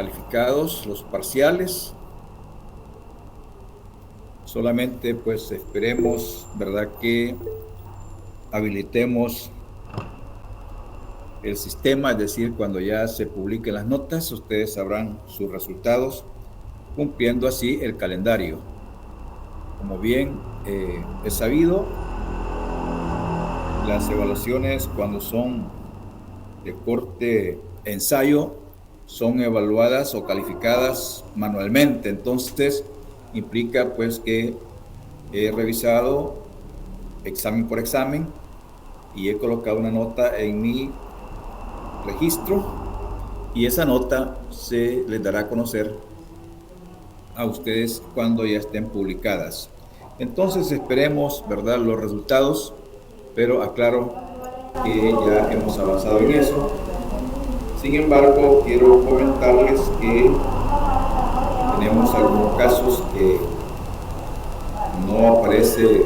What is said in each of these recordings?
calificados los parciales. Solamente pues esperemos, ¿verdad?, que habilitemos el sistema, es decir, cuando ya se publiquen las notas, ustedes sabrán sus resultados, cumpliendo así el calendario. Como bien es sabido, las evaluaciones cuando son de corte ensayo son evaluadas o calificadas manualmente. Entonces implica pues que he revisado examen por examen y he colocado una nota en mi registro y esa nota se les dará a conocer a ustedes cuando ya estén publicadas. Entonces esperemos, ¿verdad?, los resultados, pero aclaro que ya hemos avanzado en eso. Sin embargo, quiero comentarles que tenemos algunos casos que no aparece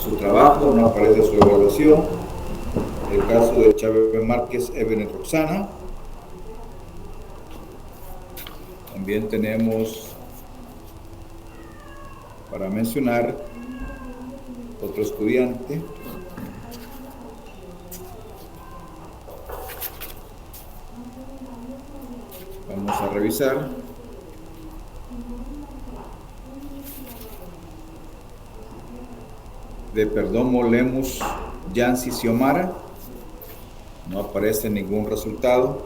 su trabajo, no aparece su evaluación. El caso de Chávez Márquez, Ebenet Roxana. También tenemos, para mencionar, otro estudiante. Vamos a revisar. De Perdomo Lemus Yancy Xiomara. No aparece ningún resultado.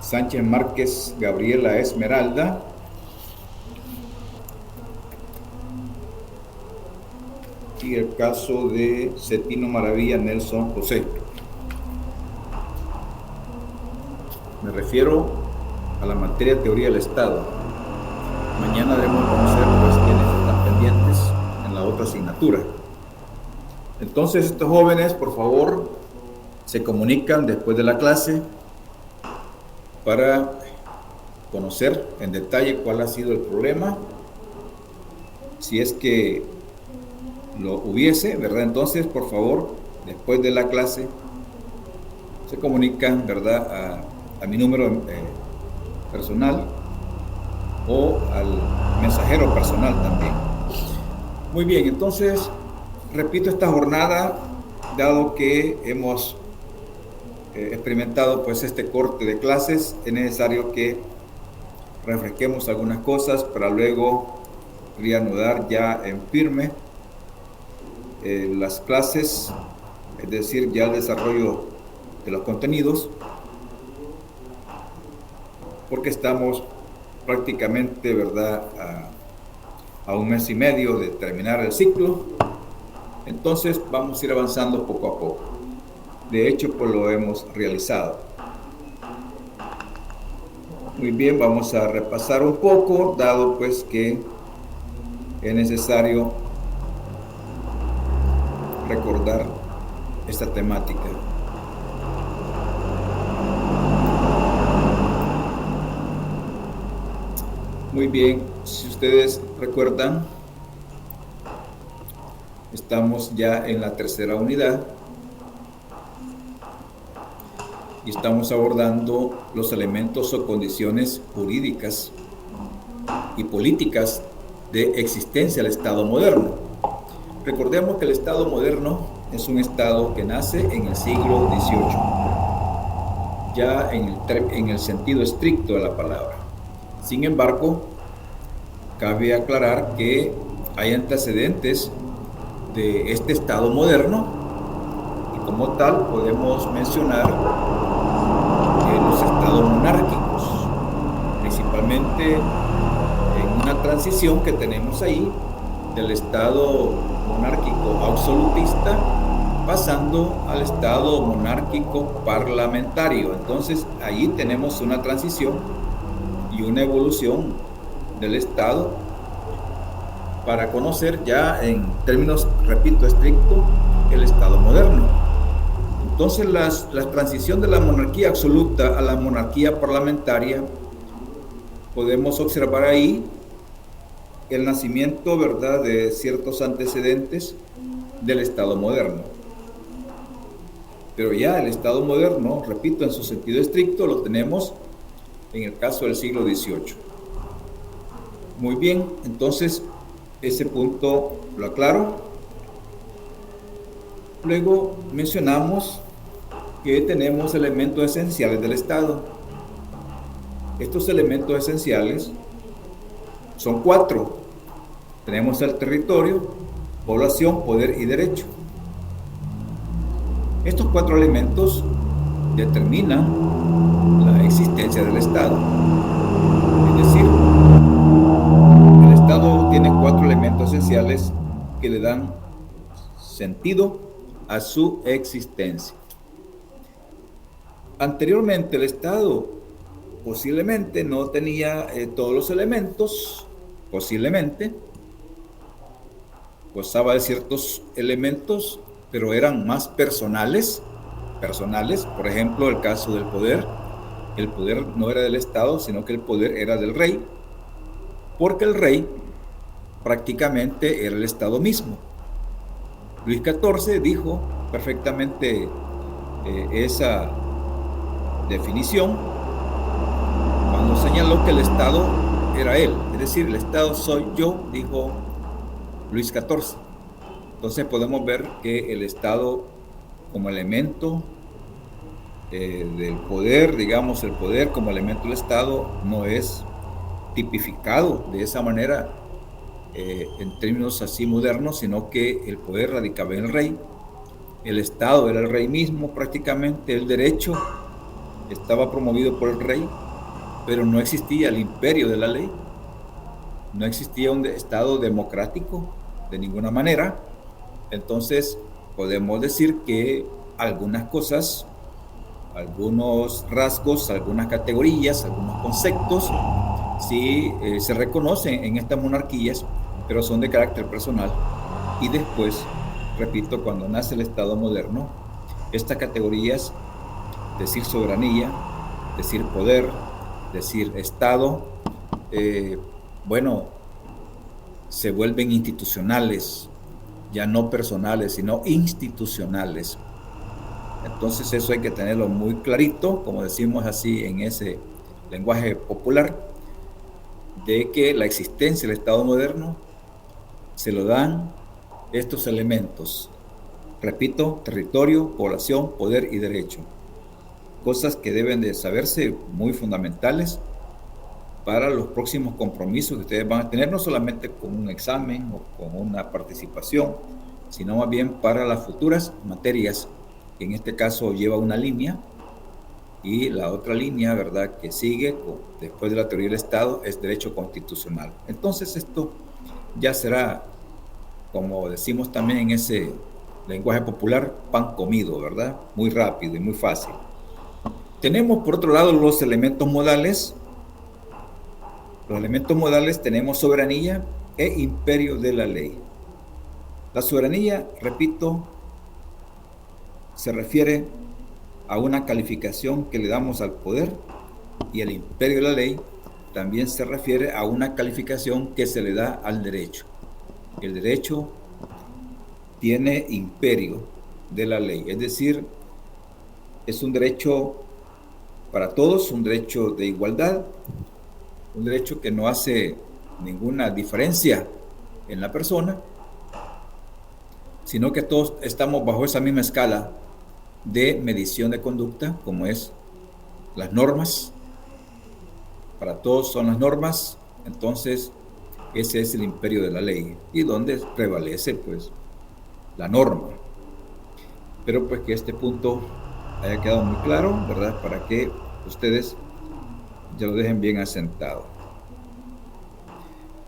Sánchez Márquez Gabriela Esmeralda. Y el caso de Cetino Maravilla Nelson José. Me refiero a la materia de teoría del Estado. Mañana debemos conocer pues quiénes están pendientes en la otra asignatura. Entonces estos jóvenes, por favor, se comunican después de la clase para conocer en detalle cuál ha sido el problema, si es que lo hubiese, ¿verdad? Entonces, por favor, después de la clase, se comunican, ¿verdad?, a mi número personal o al mensajero personal también. Muy bien, entonces, repito esta jornada, dado que hemos experimentado pues este corte de clases, es necesario que refresquemos algunas cosas para luego reanudar ya en firme las clases, es decir, ya el desarrollo de los contenidos, porque estamos prácticamente, ¿verdad?, a un mes y medio de terminar el ciclo. Entonces vamos a ir avanzando poco a poco. De hecho, pues lo hemos realizado. Muy bien, vamos a repasar un poco, dado pues que es necesario recordar esta temática. Muy bien, si ustedes recuerdan, estamos ya en la tercera unidad y estamos abordando los elementos o condiciones jurídicas y políticas de existencia del Estado moderno. Recordemos que el Estado moderno es un Estado que nace en el siglo XVIII, ya en el sentido estricto de la palabra. Sin embargo, cabe aclarar que hay antecedentes de este Estado moderno y como tal podemos mencionar los estados monárquicos, principalmente en una transición que tenemos ahí del Estado monárquico absolutista pasando al Estado monárquico parlamentario. Entonces ahí tenemos una transición y una evolución del Estado para conocer ya en términos, repito, estrictos, el Estado moderno. Entonces la transición de la monarquía absoluta a la monarquía parlamentaria, podemos observar ahí el nacimiento, ¿verdad?, de ciertos antecedentes del Estado moderno. Pero ya el Estado moderno, repito, en su sentido estricto, lo tenemos en el caso del siglo XVIII. Muy bien, entonces ese punto lo aclaro. Luego mencionamos que tenemos elementos esenciales del Estado. Estos elementos esenciales son 4. Tenemos el territorio, población, poder y derecho. Estos 4 elementos determinan la existencia del Estado. Es decir, el Estado tiene 4 elementos esenciales que le dan sentido a su existencia. Anteriormente el Estado posiblemente no tenía todos los elementos, posiblemente gozaba de ciertos elementos, pero eran más personales. Por ejemplo, el caso del poder. El poder no era del Estado, sino que el poder era del rey, porque el rey prácticamente era el Estado mismo. Luis XIV dijo perfectamente esa definición cuando señaló que el Estado era él, es decir, el Estado soy yo, dijo Luis XIV. Entonces podemos ver que el Estado como elemento del poder, digamos, el poder como elemento del Estado no es tipificado de esa manera en términos así modernos, sino que el poder radicaba en el rey, el Estado era el rey mismo prácticamente, el derecho estaba promovido por el rey, pero no existía el imperio de la ley, no existía un Estado democrático de ninguna manera. Entonces podemos decir que algunas cosas, algunos rasgos, algunas categorías, algunos conceptos sí se reconocen en estas monarquías, pero son de carácter personal. Y después, repito, cuando nace el Estado moderno, estas categorías, decir soberanía, decir poder, decir Estado, se vuelven institucionales, ya no personales, sino institucionales. Entonces eso hay que tenerlo muy clarito, como decimos así en ese lenguaje popular, de que la existencia del Estado moderno se lo dan estos elementos. Repito, territorio, población, poder y derecho. Cosas que deben de saberse muy fundamentales para los próximos compromisos que ustedes van a tener, no solamente con un examen o con una participación, sino más bien para las futuras materias, que en este caso lleva una línea, y la otra línea, ¿verdad?, que sigue después de la teoría del Estado es derecho constitucional. Entonces esto ya será, como decimos también en ese lenguaje popular, pan comido, ¿verdad? Muy rápido y muy fácil. Tenemos por otro lado los elementos modales. Los elementos modales tenemos soberanía e imperio de la ley. La soberanía, repito, se refiere a una calificación que le damos al poder, y el imperio de la ley también se refiere a una calificación que se le da al derecho. El derecho tiene imperio de la ley, es decir, es un derecho para todos, un derecho de igualdad, un derecho que no hace ninguna diferencia en la persona, sino que todos estamos bajo esa misma escala de medición de conducta, como es las normas. Para todos son las normas. Entonces ese es el imperio de la ley, y donde prevalece pues la norma. Pero pues que este punto haya quedado muy claro, ¿verdad?, para que ustedes ya lo dejen bien asentado.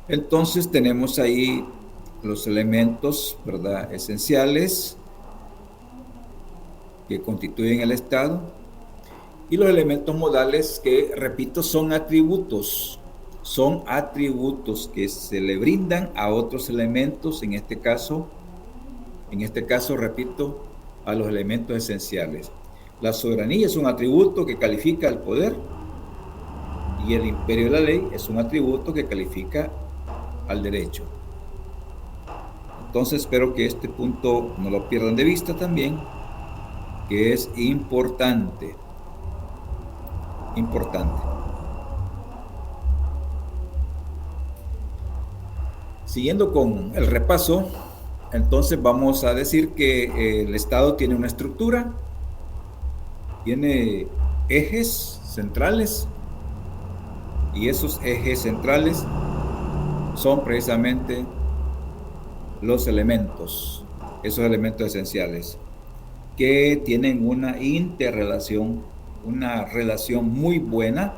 Entonces tenemos ahí los elementos, ¿verdad?, esenciales que constituyen el Estado, y los elementos modales que, repito, son atributos que se le brindan a otros elementos, en este caso, repito, a los elementos esenciales. La soberanía es un atributo que califica al poder, y el imperio de la ley es un atributo que califica al derecho. Entonces espero que este punto no lo pierdan de vista también, que es importante. Importante. Siguiendo con el repaso, entonces vamos a decir que el Estado tiene una estructura, tiene ejes centrales, y esos ejes centrales son precisamente los elementos, esos elementos esenciales, que tienen una interrelación, una relación muy buena,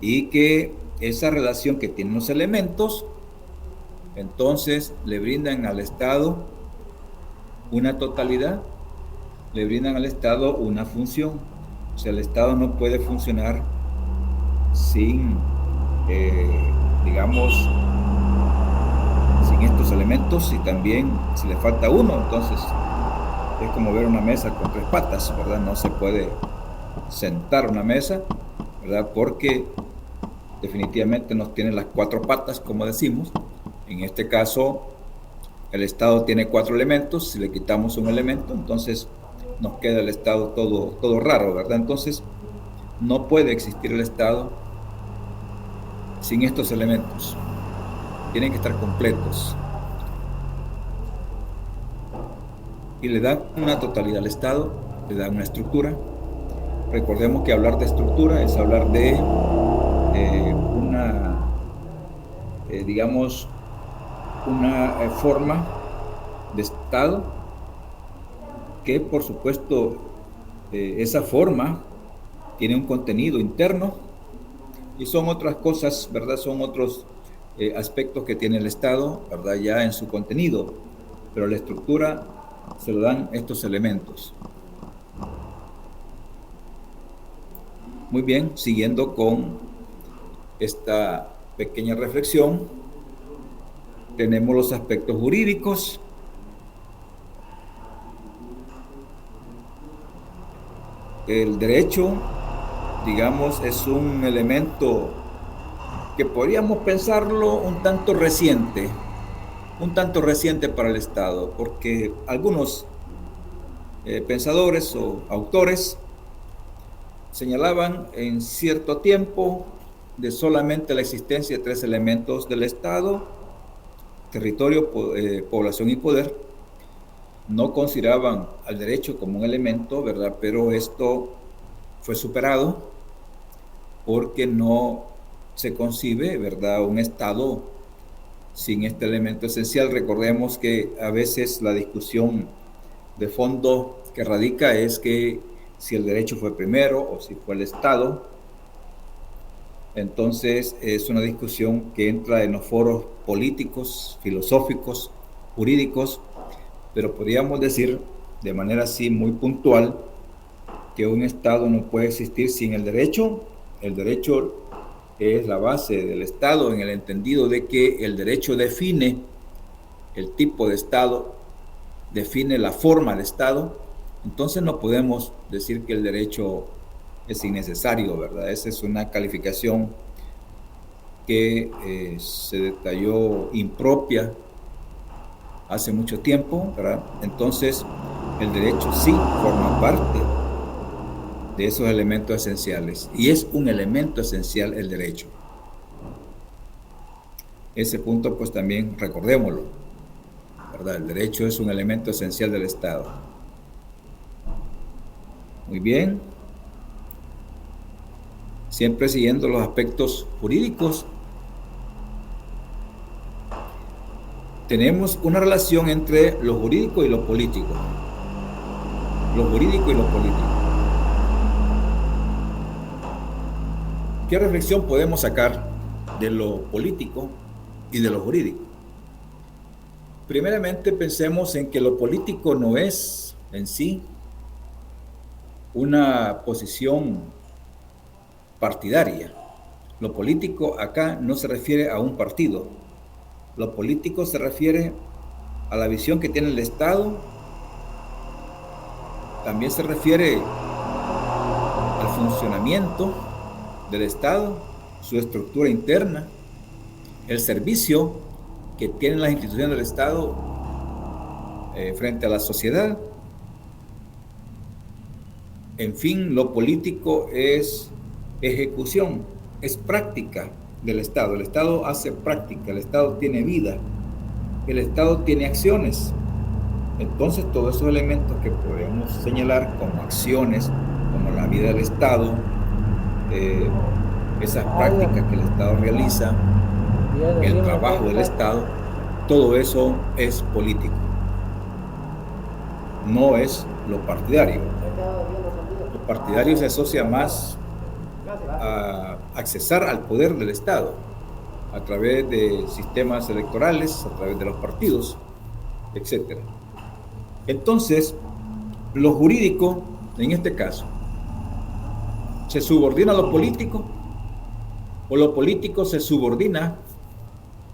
y que esa relación que tienen los elementos, entonces le brindan al Estado una totalidad, le brindan al Estado una función. O sea, el Estado no puede funcionar sin, digamos, sin estos elementos, y también si le falta uno, entonces es como ver una mesa con tres patas, ¿verdad? No se puede sentar una mesa, ¿verdad? Porque definitivamente no tiene las cuatro patas, como decimos. En este caso, el Estado tiene cuatro elementos. Si le quitamos un elemento, entonces nos queda el Estado todo raro, ¿verdad? Entonces, no puede existir el Estado sin estos elementos. Tienen que estar completos. Y le dan una totalidad al Estado, le dan una estructura. Recordemos que hablar de estructura es hablar de digamos, una forma de Estado que, por supuesto, esa forma tiene un contenido interno, y son otras cosas, ¿verdad? Son otros aspectos que tiene el Estado, ¿verdad? Ya en su contenido, pero la estructura se lo dan estos elementos. Muy bien, siguiendo con esta pequeña reflexión, tenemos los aspectos jurídicos. El derecho, digamos, es un elemento que podríamos pensarlo un tanto reciente para el Estado, porque algunos pensadores o autores señalaban en cierto tiempo de solamente la existencia de tres elementos del Estado: territorio, población y poder. No consideraban al derecho como un elemento, ¿verdad? Pero esto fue superado porque no se concibe, ¿verdad?, un Estado sin este elemento esencial. Recordemos que a veces la discusión de fondo que radica es que si el derecho fue primero o si fue el Estado. Entonces es una discusión que entra en los foros políticos, filosóficos, jurídicos, pero podríamos decir de manera así muy puntual que un Estado no puede existir sin el derecho. El derecho es la base del Estado, en el entendido de que el derecho define el tipo de Estado, define la forma de Estado. Entonces no podemos decir que el derecho es innecesario, ¿verdad? Esa es una calificación que se detalló impropia hace mucho tiempo, ¿verdad? Entonces el derecho sí forma parte de esos elementos esenciales, y es un elemento esencial el derecho. Ese punto pues también recordémoslo, ¿verdad? El derecho es un elemento esencial del Estado. Muy bien. Siempre siguiendo los aspectos jurídicos, tenemos una relación entre lo jurídico y lo político. Lo jurídico y lo político. ¿Qué reflexión podemos sacar de lo político y de lo jurídico? Primeramente, pensemos en que lo político no es en sí una posición partidaria. Lo político acá no se refiere a un partido. Lo político se refiere a la visión que tiene el Estado. También se refiere al funcionamiento del Estado, su estructura interna, el servicio que tienen las instituciones del Estado frente a la sociedad. En fin, lo político es ejecución, es práctica del Estado. El Estado hace práctica, el Estado tiene vida, el Estado tiene acciones. Entonces, todos esos elementos que podemos señalar como acciones, como la vida del Estado, eh, esas prácticas que el Estado realiza, el trabajo del Estado, todo eso es político, no es lo partidario. Lo partidario se asocia más a accesar al poder del Estado a través de sistemas electorales, a través de los partidos, etc. Entonces, lo jurídico, en este caso, ¿se subordina a lo político o lo político se subordina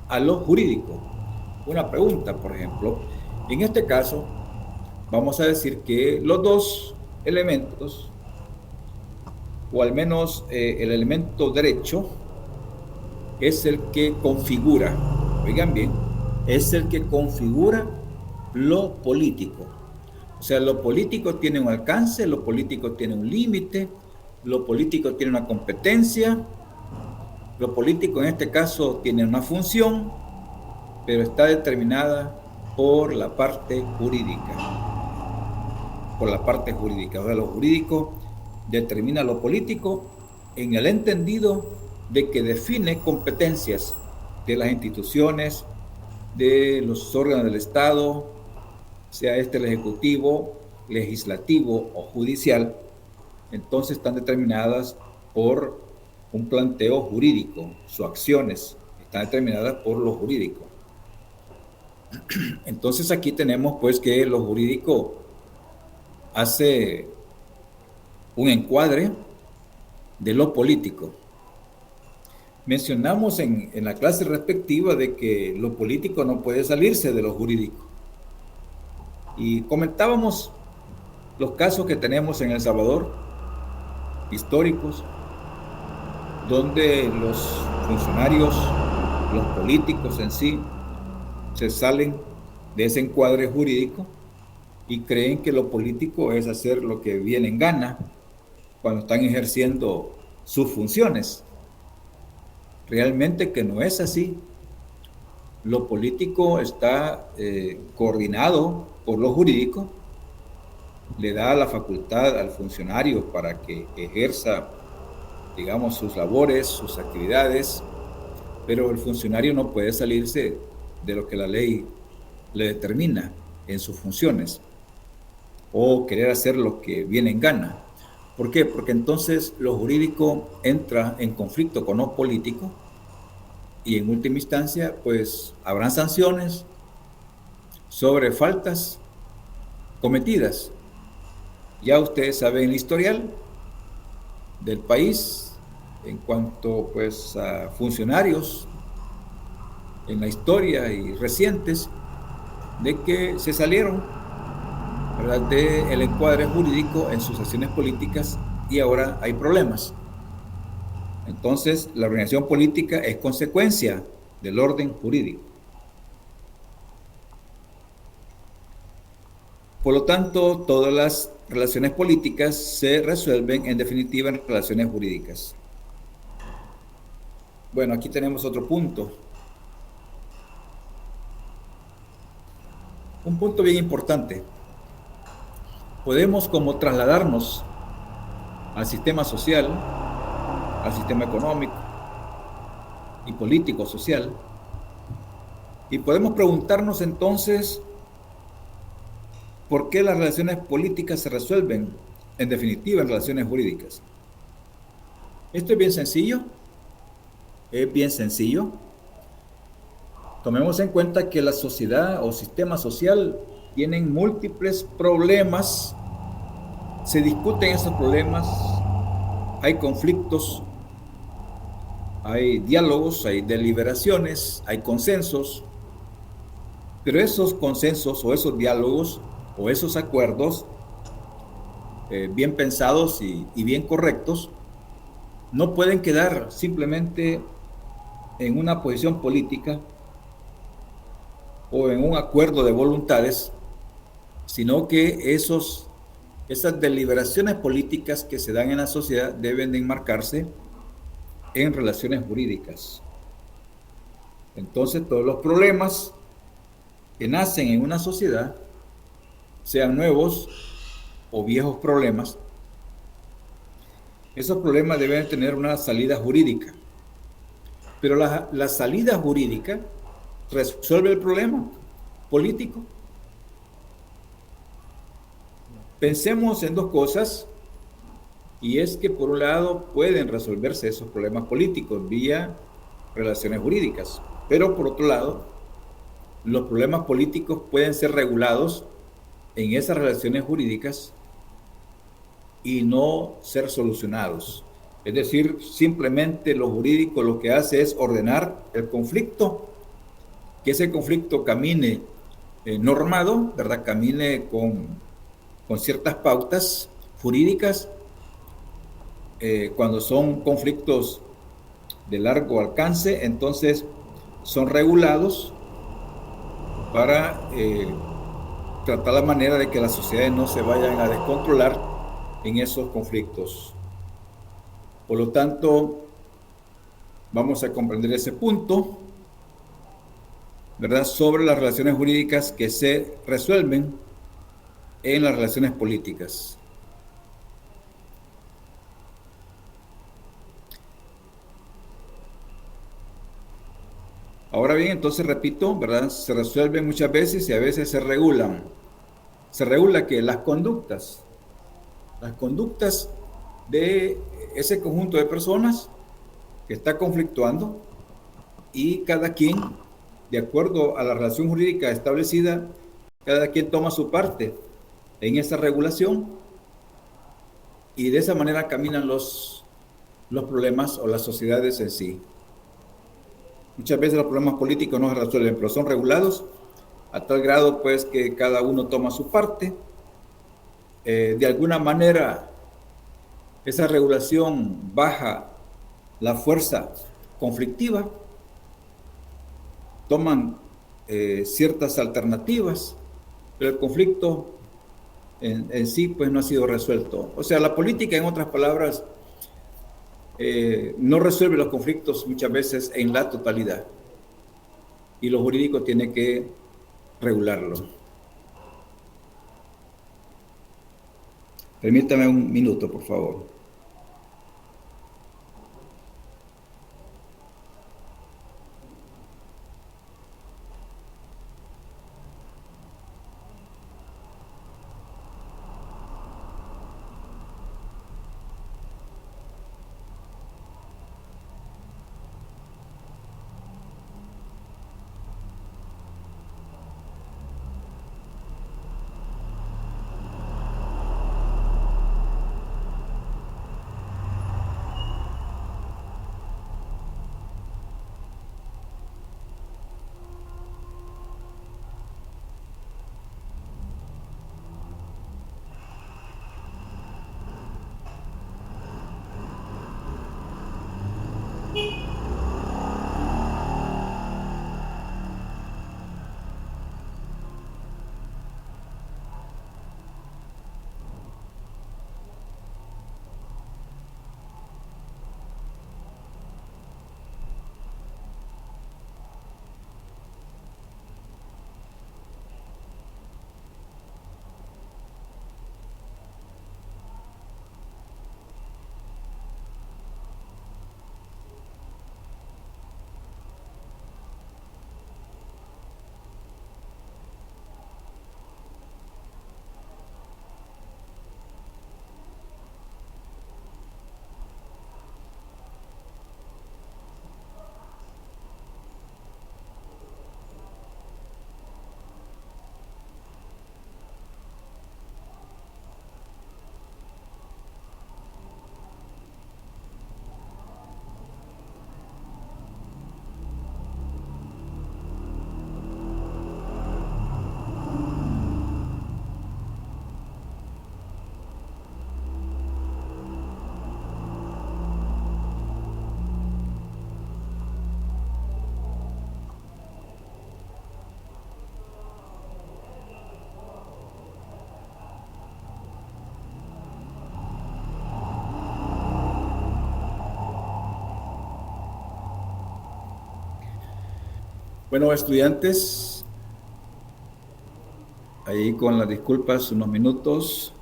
a lo jurídico? Una pregunta, por ejemplo. En este caso, vamos a decir que los dos elementos, o al menos el elemento derecho, es el que configura, oigan bien, es el que configura lo político. O sea, lo político tiene un alcance, lo político tiene un límite, lo político tiene una competencia, lo político en este caso tiene una función, pero está determinada por la parte jurídica. Por la parte jurídica. O sea, lo jurídico determina lo político en el entendido de que define competencias de las instituciones, de los órganos del Estado, sea este el ejecutivo, legislativo o judicial. Entonces están determinadas por un planteo jurídico, sus acciones están determinadas por lo jurídico. Entonces aquí tenemos pues que lo jurídico hace un encuadre de lo político. Mencionamos en la clase respectiva de que lo político no puede salirse de lo jurídico. Y comentábamos los casos que tenemos en El Salvador, históricos, donde los funcionarios, los políticos en sí, se salen de ese encuadre jurídico y creen que lo político es hacer lo que viene en gana cuando están ejerciendo sus funciones. Realmente que no es así. Lo político está coordinado por lo jurídico, le da la facultad al funcionario para que ejerza, digamos, sus labores, sus actividades, pero el funcionario no puede salirse de lo que la ley le determina en sus funciones o querer hacer lo que viene en gana. ¿Por qué? Porque entonces lo jurídico entra en conflicto con lo político y en última instancia pues habrán sanciones sobre faltas cometidas. Ya ustedes saben el historial del país en cuanto pues a funcionarios en la historia y recientes de que se salieron, ¿verdad?, del encuadre jurídico en sus acciones políticas y ahora hay problemas. Entonces, la organización política es consecuencia del orden jurídico. Por lo tanto, todas las relaciones políticas se resuelven en definitiva en relaciones jurídicas. Bueno, aquí tenemos otro punto. Un punto bien importante. Podemos como trasladarnos al sistema social, al sistema económico y político social, y podemos preguntarnos entonces por qué las relaciones políticas se resuelven en definitiva en relaciones jurídicas. Esto es bien sencillo, Tomemos en cuenta que la sociedad o sistema social tienen múltiples problemas, se discuten esos problemas, hay conflictos, hay diálogos, hay deliberaciones, hay consensos, pero esos consensos o esos diálogos o esos acuerdos bien pensados y bien correctos no pueden quedar simplemente en una posición política o en un acuerdo de voluntades, sino que esos Esas deliberaciones políticas que se dan en la sociedad deben de enmarcarse en relaciones jurídicas. Entonces, todos los problemas que nacen en una sociedad, sean nuevos o viejos problemas, esos problemas deben tener una salida jurídica. Pero la salida jurídica resuelve el problema político. Pensemos en dos cosas, y es que por un lado pueden resolverse esos problemas políticos vía relaciones jurídicas, pero por otro lado, los problemas políticos pueden ser regulados en esas relaciones jurídicas y no ser solucionados. Es decir, simplemente lo jurídico lo que hace es ordenar el conflicto, que ese conflicto camine normado, ¿verdad? Camine con ciertas pautas jurídicas. Cuando son conflictos de largo alcance, entonces son regulados para tratar la manera de que las sociedades no se vayan a descontrolar en esos conflictos. Por lo tanto, vamos a comprender ese punto, ¿verdad?, sobre las relaciones jurídicas que se resuelven en las relaciones políticas. Ahora bien, entonces repito, ¿verdad?, se resuelven muchas veces y a veces se regulan. Se regula que las conductas de ese conjunto de personas que está conflictuando, y cada quien, de acuerdo a la relación jurídica establecida, cada quien toma su parte en esa regulación y de esa manera caminan los problemas o las sociedades en sí. Muchas veces los problemas políticos no se resuelven, pero son regulados a tal grado pues que cada uno toma su parte. De alguna manera esa regulación baja la fuerza conflictiva, toman ciertas alternativas, pero el conflicto en sí pues no ha sido resuelto. O sea, la política, en otras palabras, no resuelve los conflictos muchas veces en la totalidad, y lo jurídico tiene que regularlo. Permítame un minuto, por favor. Bueno, estudiantes, ahí con las disculpas, unos minutos.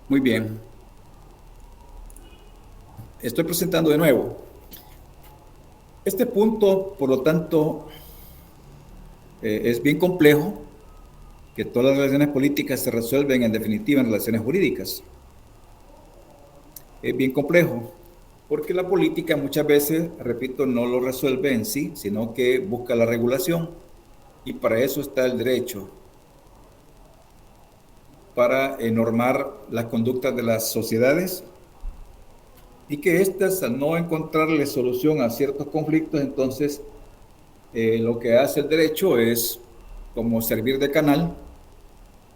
Muy bien. Estoy presentando de nuevo. Este punto, por lo tanto, es bien complejo, que todas las relaciones políticas se resuelven en definitiva en relaciones jurídicas. Es bien complejo, porque la política muchas veces, repito, no lo resuelve en sí, sino que busca la regulación, y para eso está el derecho, para normar las conductas de las sociedades y que éstas, al no encontrarle solución a ciertos conflictos, entonces lo que hace el derecho es como servir de canal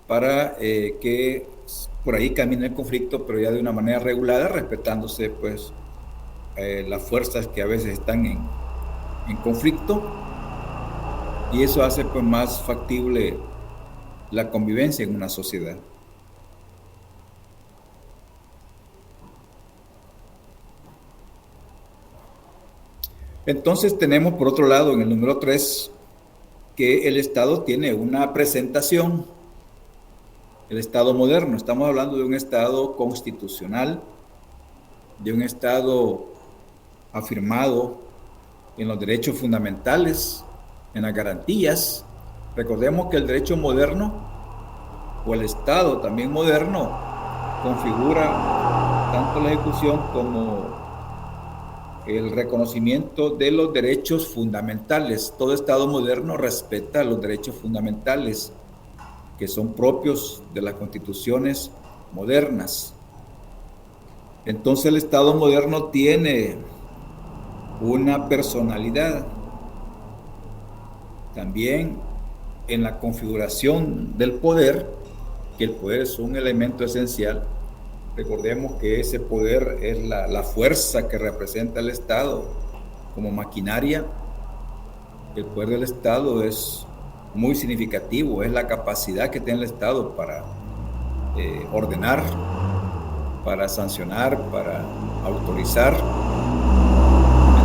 para que por ahí camine el conflicto, pero ya de una manera regulada, respetándose pues las fuerzas que a veces están en conflicto, y eso hace pues más factible la convivencia en una sociedad. Entonces tenemos por otro lado en el número 3 que el Estado tiene una presentación. El Estado moderno, estamos hablando de un Estado constitucional, de un Estado afirmado en los derechos fundamentales, en las garantías. Recordemos que el derecho moderno, o el Estado también moderno, configura tanto la ejecución como el reconocimiento de los derechos fundamentales. Todo Estado moderno respeta los derechos fundamentales que son propios de las constituciones modernas. Entonces el Estado moderno tiene una personalidad. También en la configuración del poder, que el poder es un elemento esencial. Recordemos que ese poder es la fuerza que representa el Estado como maquinaria. El poder del Estado es muy significativo, es la capacidad que tiene el Estado para ordenar, para sancionar, para autorizar.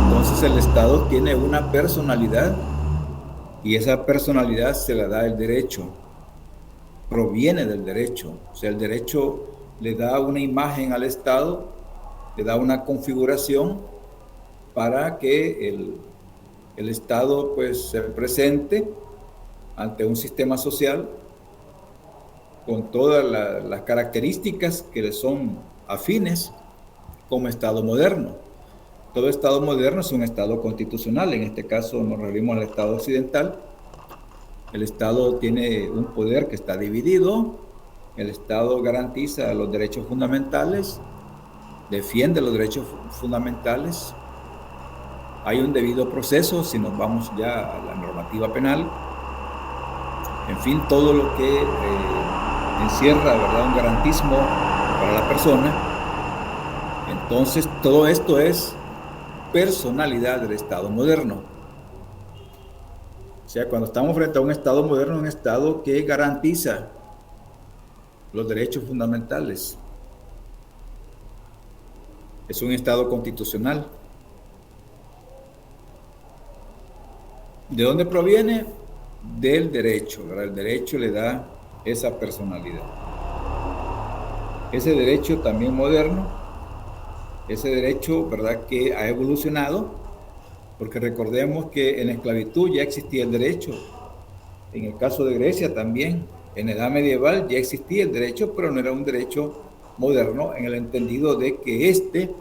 Entonces el Estado tiene una personalidad, y esa personalidad se la da el derecho, proviene del derecho. O sea, el derecho le da una imagen al Estado, le da una configuración para que el Estado pues se presente ante un sistema social con todas las características que le son afines como Estado moderno. Todo Estado moderno es un Estado constitucional. En este caso nos referimos al Estado occidental. El Estado tiene un poder que está dividido. El Estado garantiza los derechos fundamentales, defiende los derechos fundamentales. Hay un debido proceso, si nos vamos ya a la normativa penal. En fin, todo lo que encierra, ¿verdad?, un garantismo para la persona. Entonces, todo esto es personalidad del Estado moderno. O sea, cuando estamos frente a un Estado moderno, un Estado que garantiza los derechos fundamentales. Es un Estado constitucional. ¿De dónde proviene? Del derecho, ¿verdad? El derecho le da esa personalidad. Ese derecho también moderno, ese derecho, ¿verdad?, que ha evolucionado, porque recordemos que en la esclavitud ya existía el derecho. En el caso de Grecia también, en la edad medieval ya existía el derecho, pero no era un derecho moderno en el entendido de que éste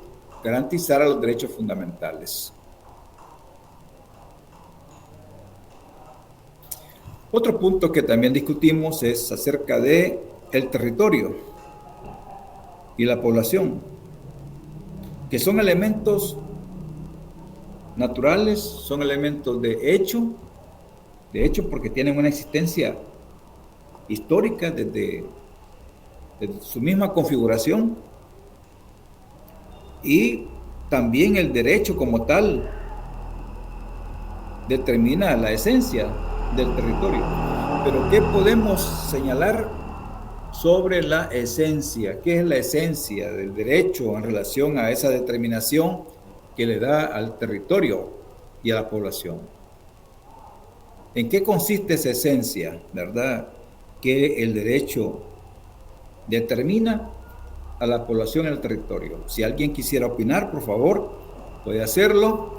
garantizara los derechos fundamentales. Otro punto que también discutimos es acerca de el territorio y la población, que son elementos naturales, son elementos de hecho porque tienen una existencia histórica desde su misma configuración, y también el derecho como tal determina la esencia del territorio. Pero ¿qué podemos señalar sobre la esencia? ¿Qué es la esencia del derecho en relación a esa determinación que le da al territorio y a la población. ¿En qué consiste esa esencia, verdad? Que el derecho determina a la población en el territorio. Si alguien quisiera opinar, por favor, puede hacerlo.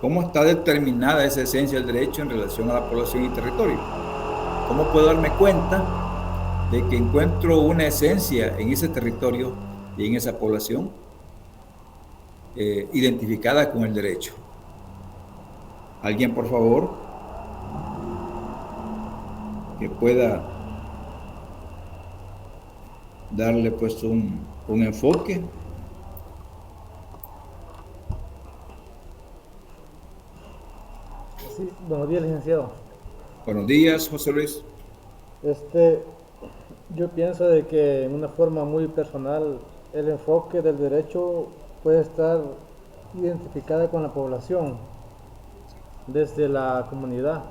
¿Cómo está determinada esa esencia del derecho en relación a la población y territorio? ¿Cómo puedo darme cuenta de que encuentro una esencia en ese territorio y en esa población identificada con el derecho? ¿Alguien, por favor, que pueda darle pues un enfoque? Sí, buenos días, licenciado. Buenos días, José Luis. Este, yo pienso de que en una forma muy personal el enfoque del derecho puede estar identificada con la población desde la comunidad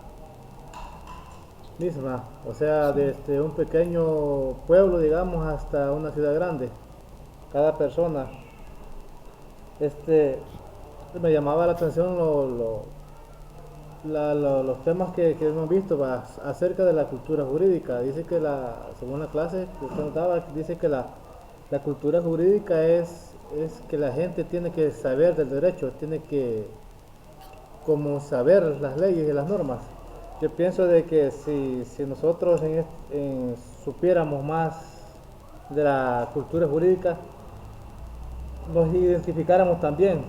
misma, o sea, desde un pequeño pueblo, digamos, hasta una ciudad grande. Cada persona, este, me llamaba la atención los temas que hemos visto acerca de la cultura jurídica. Dice que según la clase que usted nos daba, dice que la cultura jurídica es que la gente tiene que saber del derecho, tiene que como saber las leyes y las normas. Yo pienso de que si nosotros supiéramos más de la cultura jurídica, nos identificáramos también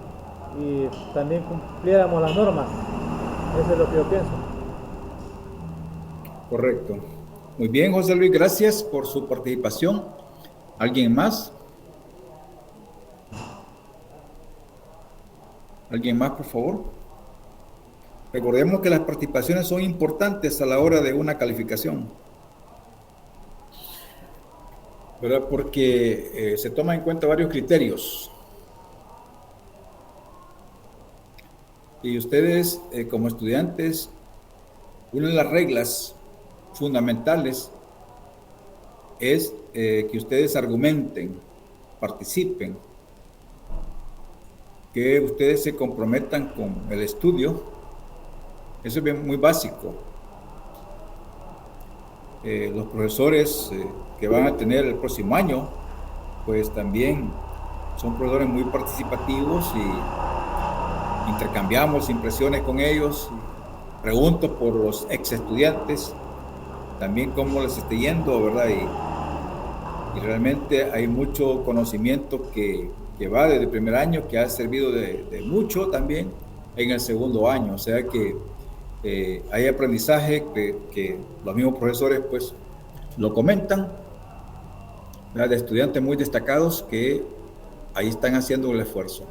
y también cumpliéramos las normas. Eso es lo que yo pienso. Correcto. Muy bien, José Luis, gracias por su participación. ¿Alguien más? ¿Alguien más, por favor? Recordemos que las participaciones son importantes a la hora de una calificación, ¿verdad? Porque se toman en cuenta varios criterios. Y ustedes, como estudiantes, una de las reglas fundamentales es que ustedes argumenten, participen, que ustedes se comprometan con el estudio. Eso es muy básico. Los profesores que van a tener el próximo año, pues también son profesores muy participativos y intercambiamos impresiones con ellos. Pregunto por los ex estudiantes, también cómo les esté yendo, ¿verdad? Y realmente hay mucho conocimiento que va desde el primer año, que ha servido de mucho también en el segundo año. O sea que hay aprendizaje que los mismos profesores pues lo comentan, ¿verdad? De estudiantes muy destacados que ahí están haciendo el esfuerzo.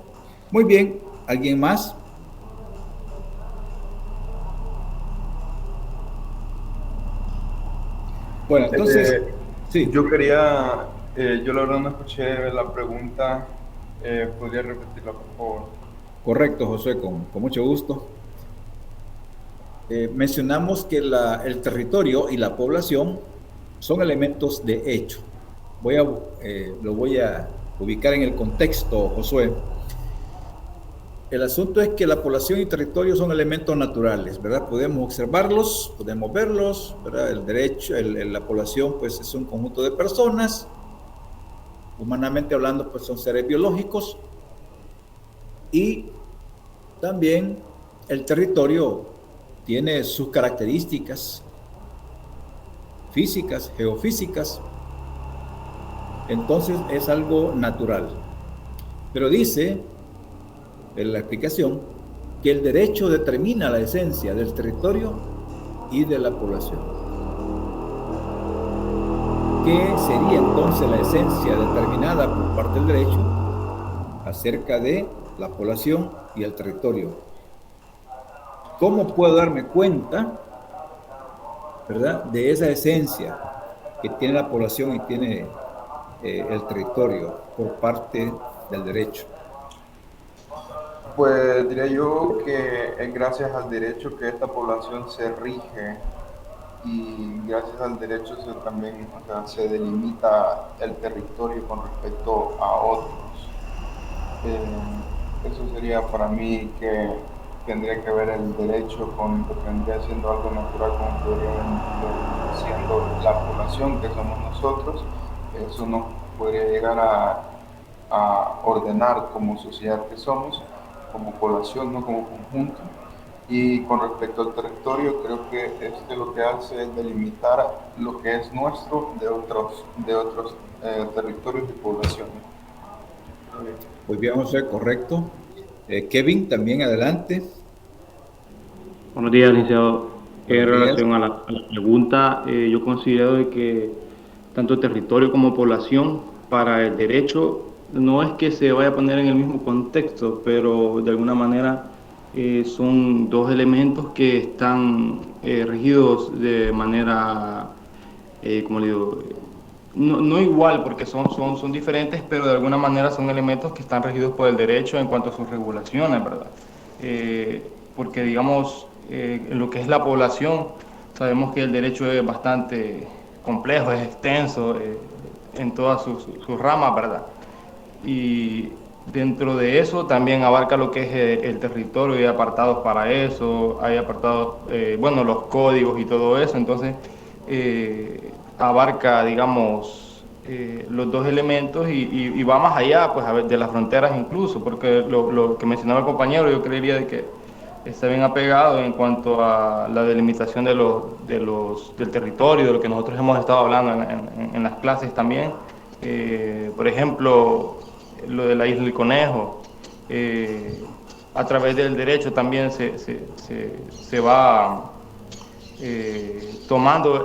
Muy bien, ¿alguien más? Bueno, entonces, Eh, sí, yo quería, yo la verdad no escuché la pregunta, ¿podría repetirla por favor? correcto, José, con mucho gusto. Mencionamos que el territorio y la población son elementos de hecho. Lo voy a ubicar en el contexto, Josué. El asunto es que la población y territorio son elementos naturales, ¿verdad? Podemos observarlos, podemos verlos, ¿verdad? El derecho, la población, pues es un conjunto de personas, humanamente hablando, pues son seres biológicos, y también el territorio tiene sus características físicas, geofísicas, entonces es algo natural. Pero dice en la explicación que el derecho determina la esencia del territorio y de la población. ¿Qué sería entonces la esencia determinada por parte del derecho acerca de la población y el territorio? ¿Cómo puedo darme cuenta, verdad, de esa esencia que tiene la población y tiene el territorio por parte del derecho? Pues diría yo que es gracias al derecho que esta población se rige y gracias al derecho también, o sea, se delimita el territorio con respecto a otros. Eso sería para mí que tendría que ver el derecho con lo que vendría siendo algo natural, como podría venir siendo la población que somos nosotros. Eso nos podría llegar a ordenar como sociedad que somos, como población, no como conjunto. Y con respecto al territorio, creo que este lo que hace es delimitar lo que es nuestro de otros territorios y poblaciones. Pues bien, José, correcto. Kevin, también adelante. Buenos días, licenciado. En Buenos días. relación a la pregunta, yo considero de que tanto territorio como población para el derecho no es que se vaya a poner en el mismo contexto, pero de alguna manera son dos elementos que están regidos de manera, como le digo, no igual porque son diferentes, pero de alguna manera son elementos que están regidos por el derecho en cuanto a sus regulaciones, ¿verdad? Porque digamos, en lo que es la población, sabemos que el derecho es bastante complejo, es extenso en todas sus ramas, ¿verdad? Y dentro de eso también abarca lo que es el territorio, hay apartados para eso, hay apartados, bueno, los códigos y todo eso, entonces abarca, digamos, los dos elementos y va más allá, pues, a ver, de las fronteras incluso, porque lo que mencionaba el compañero, yo creería de que está bien apegado en cuanto a la delimitación del territorio, de lo que nosotros hemos estado hablando en las clases también. Por ejemplo, lo de la isla del Conejo, a través del derecho también se va retomando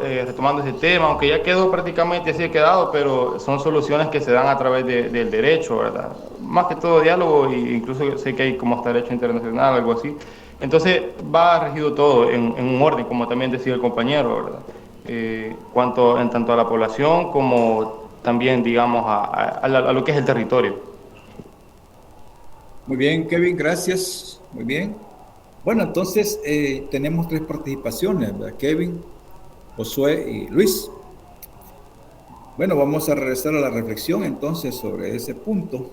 ese tema, aunque ya quedó prácticamente así quedado, pero son soluciones que se dan a través del derecho, ¿verdad? Más que todo diálogo, e incluso sé que hay como hasta derecho internacional, algo así. Entonces va regido todo en un orden, como también decía el compañero, ¿verdad? En tanto a la población como también, digamos, a lo que es el territorio. Muy bien, Kevin, gracias. Muy bien. Bueno, entonces tenemos 3 participaciones, ¿verdad? Kevin, Josué y Luis. Bueno, vamos a regresar a la reflexión entonces sobre ese punto,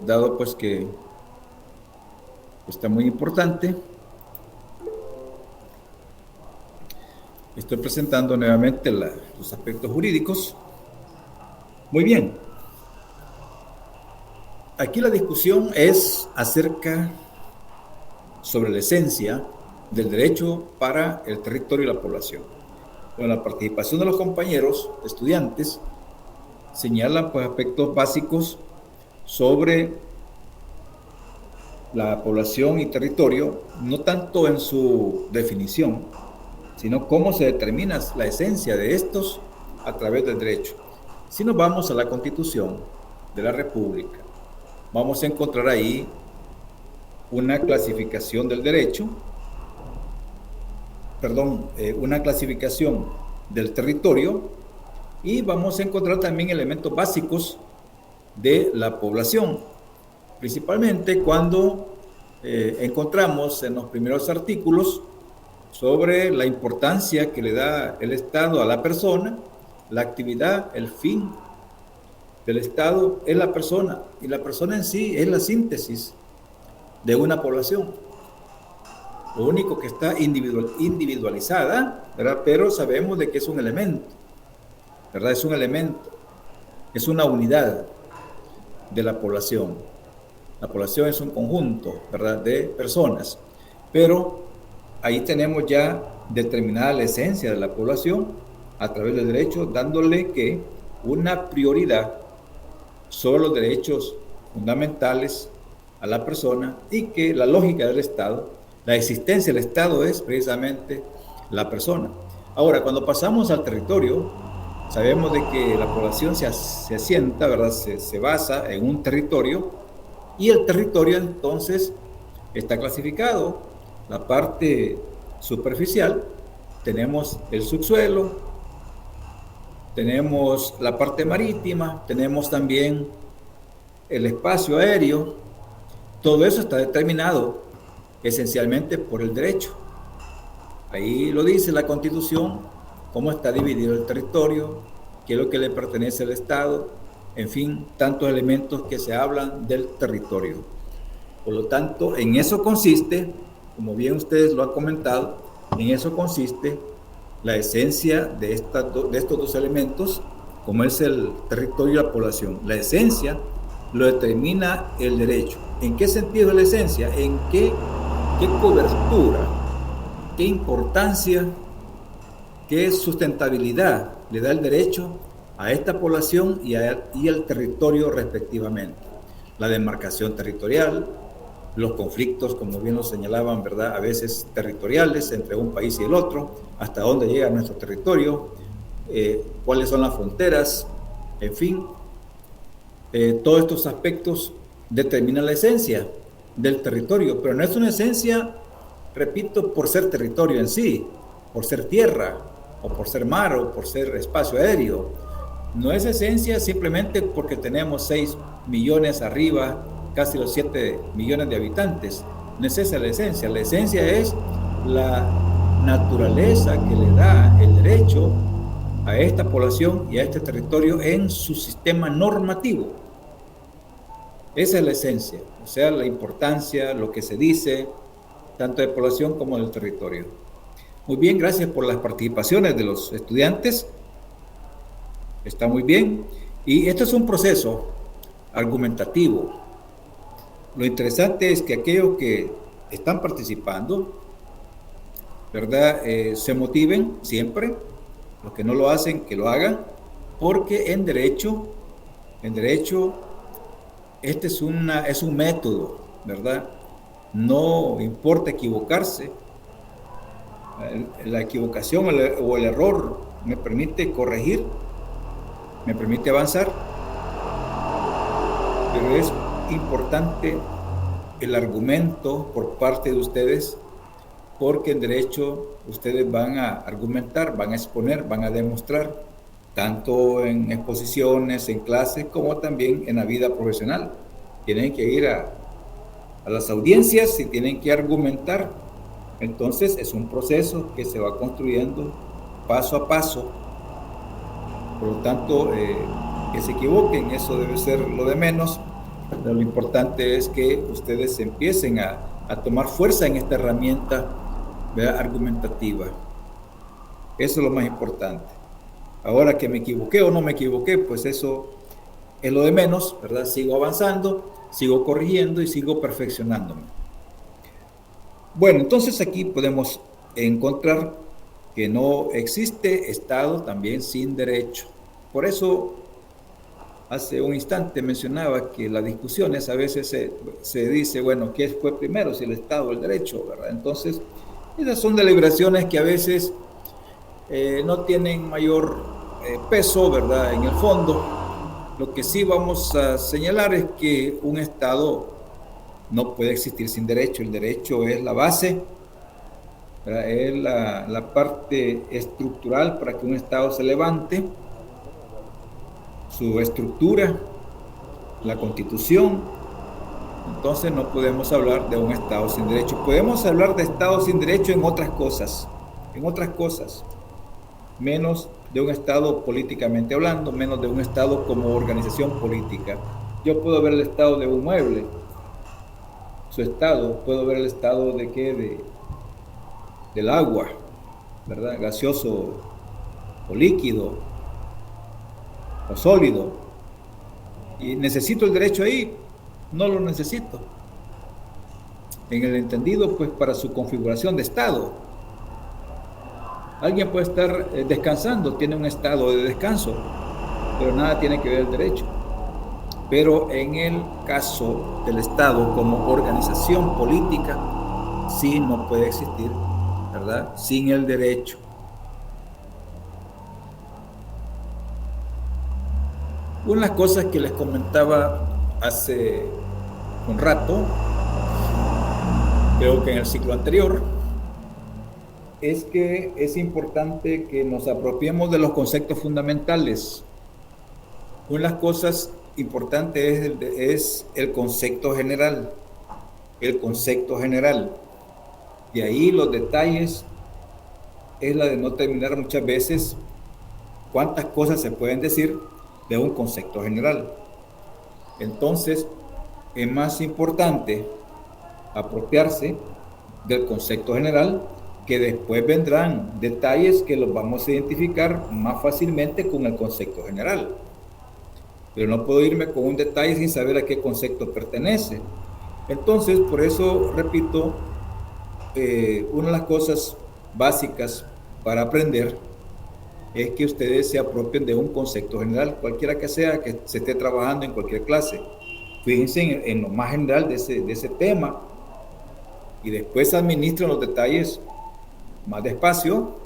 dado pues que está muy importante. Estoy presentando nuevamente los aspectos jurídicos. Muy bien. Aquí la discusión es acerca sobre la esencia del derecho para el territorio y la población. Con la participación de los compañeros estudiantes señalan pues aspectos básicos sobre la población y territorio, no tanto en su definición, sino cómo se determina la esencia de estos a través del derecho. Si nos vamos a la Constitución de la República, vamos a encontrar ahí una clasificación del derecho, una clasificación del territorio, y vamos a encontrar también elementos básicos de la población, principalmente cuando encontramos en los primeros artículos sobre la importancia que le da el Estado a la persona, la actividad, el fin del Estado es la persona, y la persona en sí es la síntesis de una población. Lo único que está individualizada, ¿verdad? Pero sabemos de que es un elemento, ¿verdad? Es un elemento, es una unidad de la población. La población es un conjunto, ¿verdad?, de personas, pero ahí tenemos ya determinada la esencia de la población a través del derecho, dándole que una prioridad sobre los derechos fundamentales a la persona, y que la lógica del Estado, la existencia del Estado es precisamente la persona. Ahora, cuando pasamos al territorio, sabemos de que la población se asienta, ¿verdad? Se basa en un territorio, y el territorio entonces está clasificado. La parte superficial, tenemos el subsuelo, tenemos la parte marítima, tenemos también el espacio aéreo. Todo eso está determinado esencialmente por el derecho. Ahí lo dice la Constitución, cómo está dividido el territorio, qué es lo que le pertenece al Estado, en fin, tantos elementos que se hablan del territorio. Por lo tanto, en eso consiste, como bien ustedes lo han comentado, en eso consiste la esencia de estos dos elementos, como es el territorio y la población. La esencia lo determina el derecho. ¿En qué sentido es la esencia? ¿En qué cobertura, qué importancia, qué sustentabilidad le da el derecho a esta población y al territorio respectivamente? La demarcación territorial, los conflictos, como bien lo señalaban, ¿verdad? A veces territoriales entre un país y el otro, hasta dónde llega nuestro territorio, cuáles son las fronteras, en fin, todos estos aspectos determinan la esencia del territorio, pero no es una esencia, repito, por ser territorio en sí, por ser tierra, o por ser mar, o por ser espacio aéreo. No es esencia simplemente porque tenemos 6 millones arriba, casi los 7 millones de habitantes. No es esa la esencia. La esencia es la naturaleza que le da el derecho a esta población y a este territorio en su sistema normativo. Esa es la esencia, o sea, la importancia, lo que se dice, tanto de población como del territorio. Muy bien, gracias por las participaciones de los estudiantes. Está muy bien. Y esto es un proceso argumentativo. Lo interesante es que aquellos que están participando, ¿verdad? Se motiven siempre. Los que no lo hacen, que lo hagan, porque en derecho, este es un método, ¿verdad? No importa equivocarse. La equivocación o el error me permite corregir, me permite avanzar, pero es importante el argumento por parte de ustedes, porque en derecho ustedes van a argumentar, van a exponer, van a demostrar, tanto en exposiciones, en clases, como también en la vida profesional. Tienen que ir a las audiencias y tienen que argumentar. Entonces es un proceso que se va construyendo paso a paso. Por lo tanto, que se equivoquen, eso debe ser lo de menos. Pero lo importante es que ustedes empiecen a tomar fuerza en esta herramienta, ¿verdad?, argumentativa. Eso es lo más importante. Ahora que me equivoqué o no me equivoqué, pues eso es lo de menos, ¿verdad? Sigo avanzando, sigo corrigiendo y sigo perfeccionándome. Bueno, entonces aquí podemos encontrar que no existe Estado también sin derecho. Por eso, hace un instante mencionaba que las discusiones a veces se dice, bueno, ¿qué fue primero, si el Estado o el derecho, ¿verdad? Entonces, esas son deliberaciones que a veces no tienen mayor peso, ¿verdad?, en el fondo. Lo que sí vamos a señalar es que un Estado no puede existir sin derecho. El derecho es la base, ¿verdad?, es la parte estructural para que un Estado se levante. Su estructura, la Constitución. Entonces no podemos hablar de un Estado sin derecho. Podemos hablar de Estado sin derecho en otras cosas, menos de un Estado políticamente hablando, menos de un Estado como organización política. Yo puedo ver el estado de un mueble, su estado, puedo ver el estado de qué, del agua, ¿verdad?, gaseoso o líquido o sólido, y necesito el derecho ahí, no lo necesito, en el entendido pues para su configuración de estado. Alguien puede estar descansando, tiene un estado de descanso, pero nada tiene que ver el derecho. Pero en el caso del Estado como organización política, sí no puede existir, ¿verdad?, sin el derecho. Una de las cosas que les comentaba hace un rato, creo que en el ciclo anterior, es que es importante que nos apropiemos de los conceptos fundamentales. Una de las cosas importantes es el concepto general. El concepto general. Y ahí los detalles es la de no terminar muchas veces cuántas cosas se pueden decir de un concepto general. Entonces, es más importante apropiarse del concepto general, que después vendrán detalles que los vamos a identificar más fácilmente con el concepto general. Pero no puedo irme con un detalle sin saber a qué concepto pertenece. Entonces, por eso, repito, una de las cosas básicas para aprender es que ustedes se apropien de un concepto general, cualquiera que sea que se esté trabajando en cualquier clase. Fíjense en lo más general de ese tema y después administren los detalles más despacio,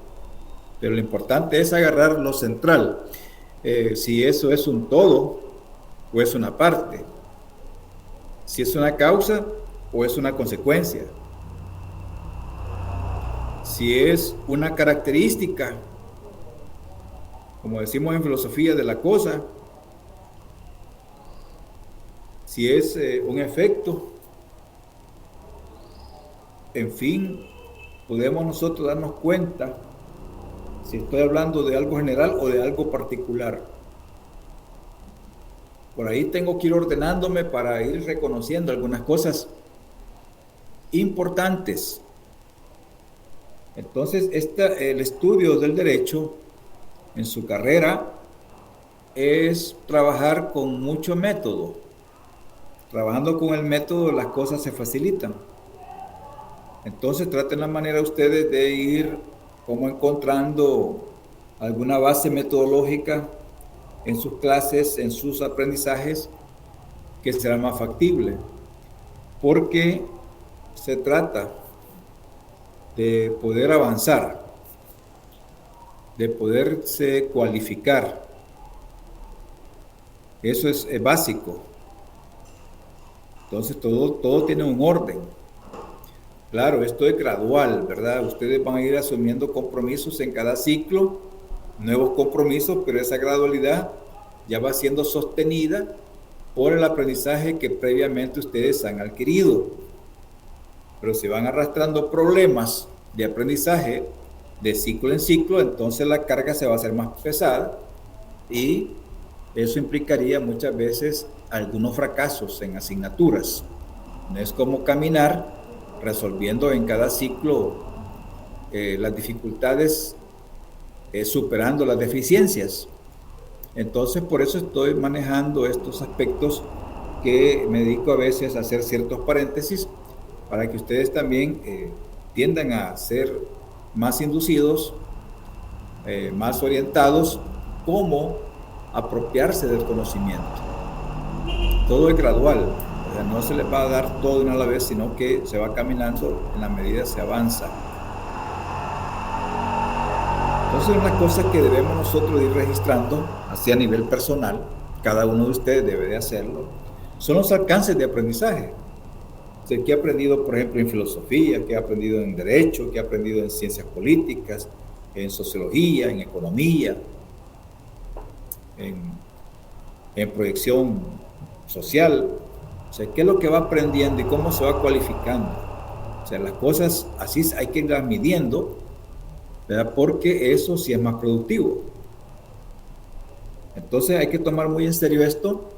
pero lo importante es agarrar lo central. Si eso es un todo o es una parte, si es una causa o es una consecuencia, si es una característica, como decimos en filosofía, de la cosa, si es un efecto. En fin, podemos nosotros darnos cuenta si estoy hablando de algo general o de algo particular. Por ahí tengo que ir ordenándome para ir reconociendo algunas cosas importantes. Entonces, el estudio del derecho en su carrera es trabajar con mucho método. Trabajando con el método, las cosas se facilitan. Entonces, traten la manera ustedes de ir como encontrando alguna base metodológica en sus clases, en sus aprendizajes, que será más factible. Porque se trata de poder avanzar, de poderse cualificar. Eso es básico. Entonces todo tiene un orden. Claro, esto es gradual, ¿verdad? Ustedes van a ir asumiendo compromisos en cada ciclo, nuevos compromisos, pero esa gradualidad ya va siendo sostenida por el aprendizaje que previamente ustedes han adquirido. Pero si van arrastrando problemas de aprendizaje de ciclo en ciclo, entonces la carga se va a hacer más pesada y eso implicaría muchas veces algunos fracasos en asignaturas. No es como caminar resolviendo en cada ciclo las dificultades, superando las deficiencias. Entonces, por eso estoy manejando estos aspectos que me dedico a veces a hacer ciertos paréntesis para que ustedes también tiendan a ser más inducidos, más orientados, cómo apropiarse del conocimiento. Todo es gradual, o sea, no se les va a dar todo de una a la vez, sino que se va caminando en la medida que se avanza. Entonces, una cosa que debemos nosotros ir registrando, así a nivel personal, cada uno de ustedes debe de hacerlo, son los alcances de aprendizaje. O sea, ¿qué he aprendido, por ejemplo, en filosofía? ¿Qué he aprendido en derecho? ¿Qué he aprendido en ciencias políticas? En sociología, en economía, en proyección social. O sea, ¿qué es lo que va aprendiendo y cómo se va cualificando? O sea, las cosas así hay que irlas midiendo, ¿verdad? Porque eso sí es más productivo. Entonces hay que tomar muy en serio esto,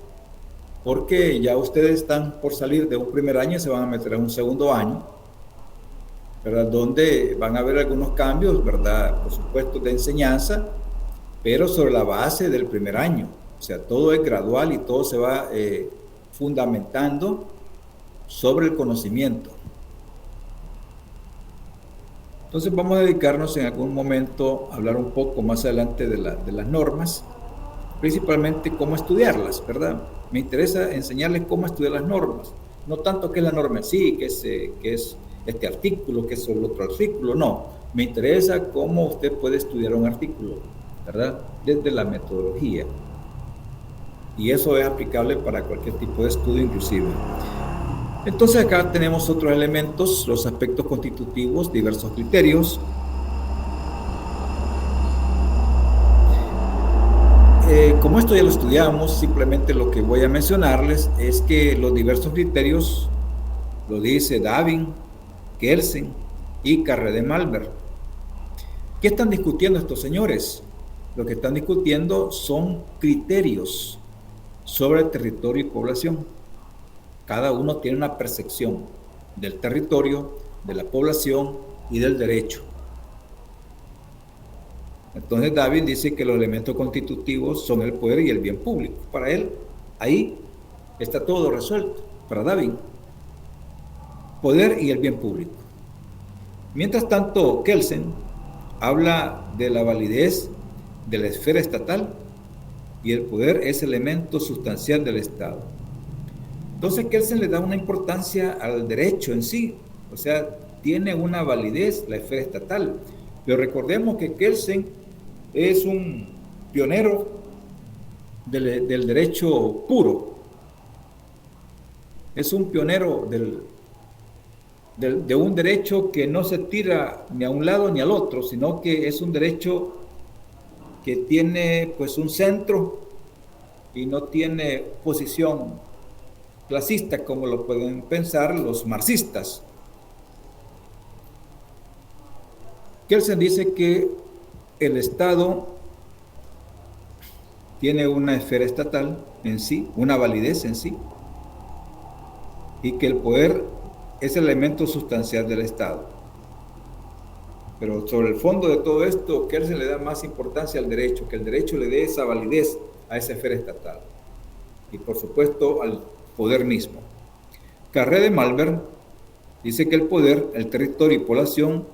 porque ya ustedes están por salir de un primer año y se van a meter en un segundo año, ¿verdad? Donde van a haber algunos cambios, ¿verdad? Por supuesto, de enseñanza, pero sobre la base del primer año. O sea, todo es gradual y todo se va fundamentando sobre el conocimiento. Entonces vamos a dedicarnos en algún momento a hablar un poco más adelante de las normas, principalmente cómo estudiarlas, ¿verdad? Me interesa enseñarles cómo estudiar las normas, no tanto qué es la norma en sí, qué es este artículo, qué es el otro artículo, no. Me interesa cómo usted puede estudiar un artículo, ¿verdad? Desde la metodología. Y eso es aplicable para cualquier tipo de estudio inclusive. Entonces acá tenemos otros elementos, los aspectos constitutivos, diversos criterios. Como esto ya lo estudiamos, simplemente lo que voy a mencionarles es que los diversos criterios, lo dice Davin, Kelsen y Carré de Malver. ¿Qué están discutiendo estos señores? lo que están discutiendo son criterios sobre el territorio y población. Cada uno tiene una percepción del territorio, de la población y del derecho. Entonces David dice que los elementos constitutivos son el poder y el bien público. Para él, ahí está todo resuelto. Para David, poder y el bien público. Mientras tanto, Kelsen habla de la validez de la esfera estatal y el poder es elemento sustancial del Estado. Entonces Kelsen le da una importancia al derecho en sí, o sea, tiene una validez la esfera estatal, pero recordemos que Kelsen es un pionero del derecho puro, es un pionero de un derecho que no se tira ni a un lado ni al otro, sino que es un derecho que tiene pues un centro y no tiene posición clasista como lo pueden pensar los marxistas. Kelsen dice que el Estado tiene una esfera estatal en sí, una validez en sí, y que el poder es el elemento sustancial del Estado. Pero sobre el fondo de todo esto, Kelsen le da más importancia al derecho, que el derecho le dé esa validez a esa esfera estatal. Y por supuesto al poder mismo. Carré de Malvern dice que el poder, el territorio y población,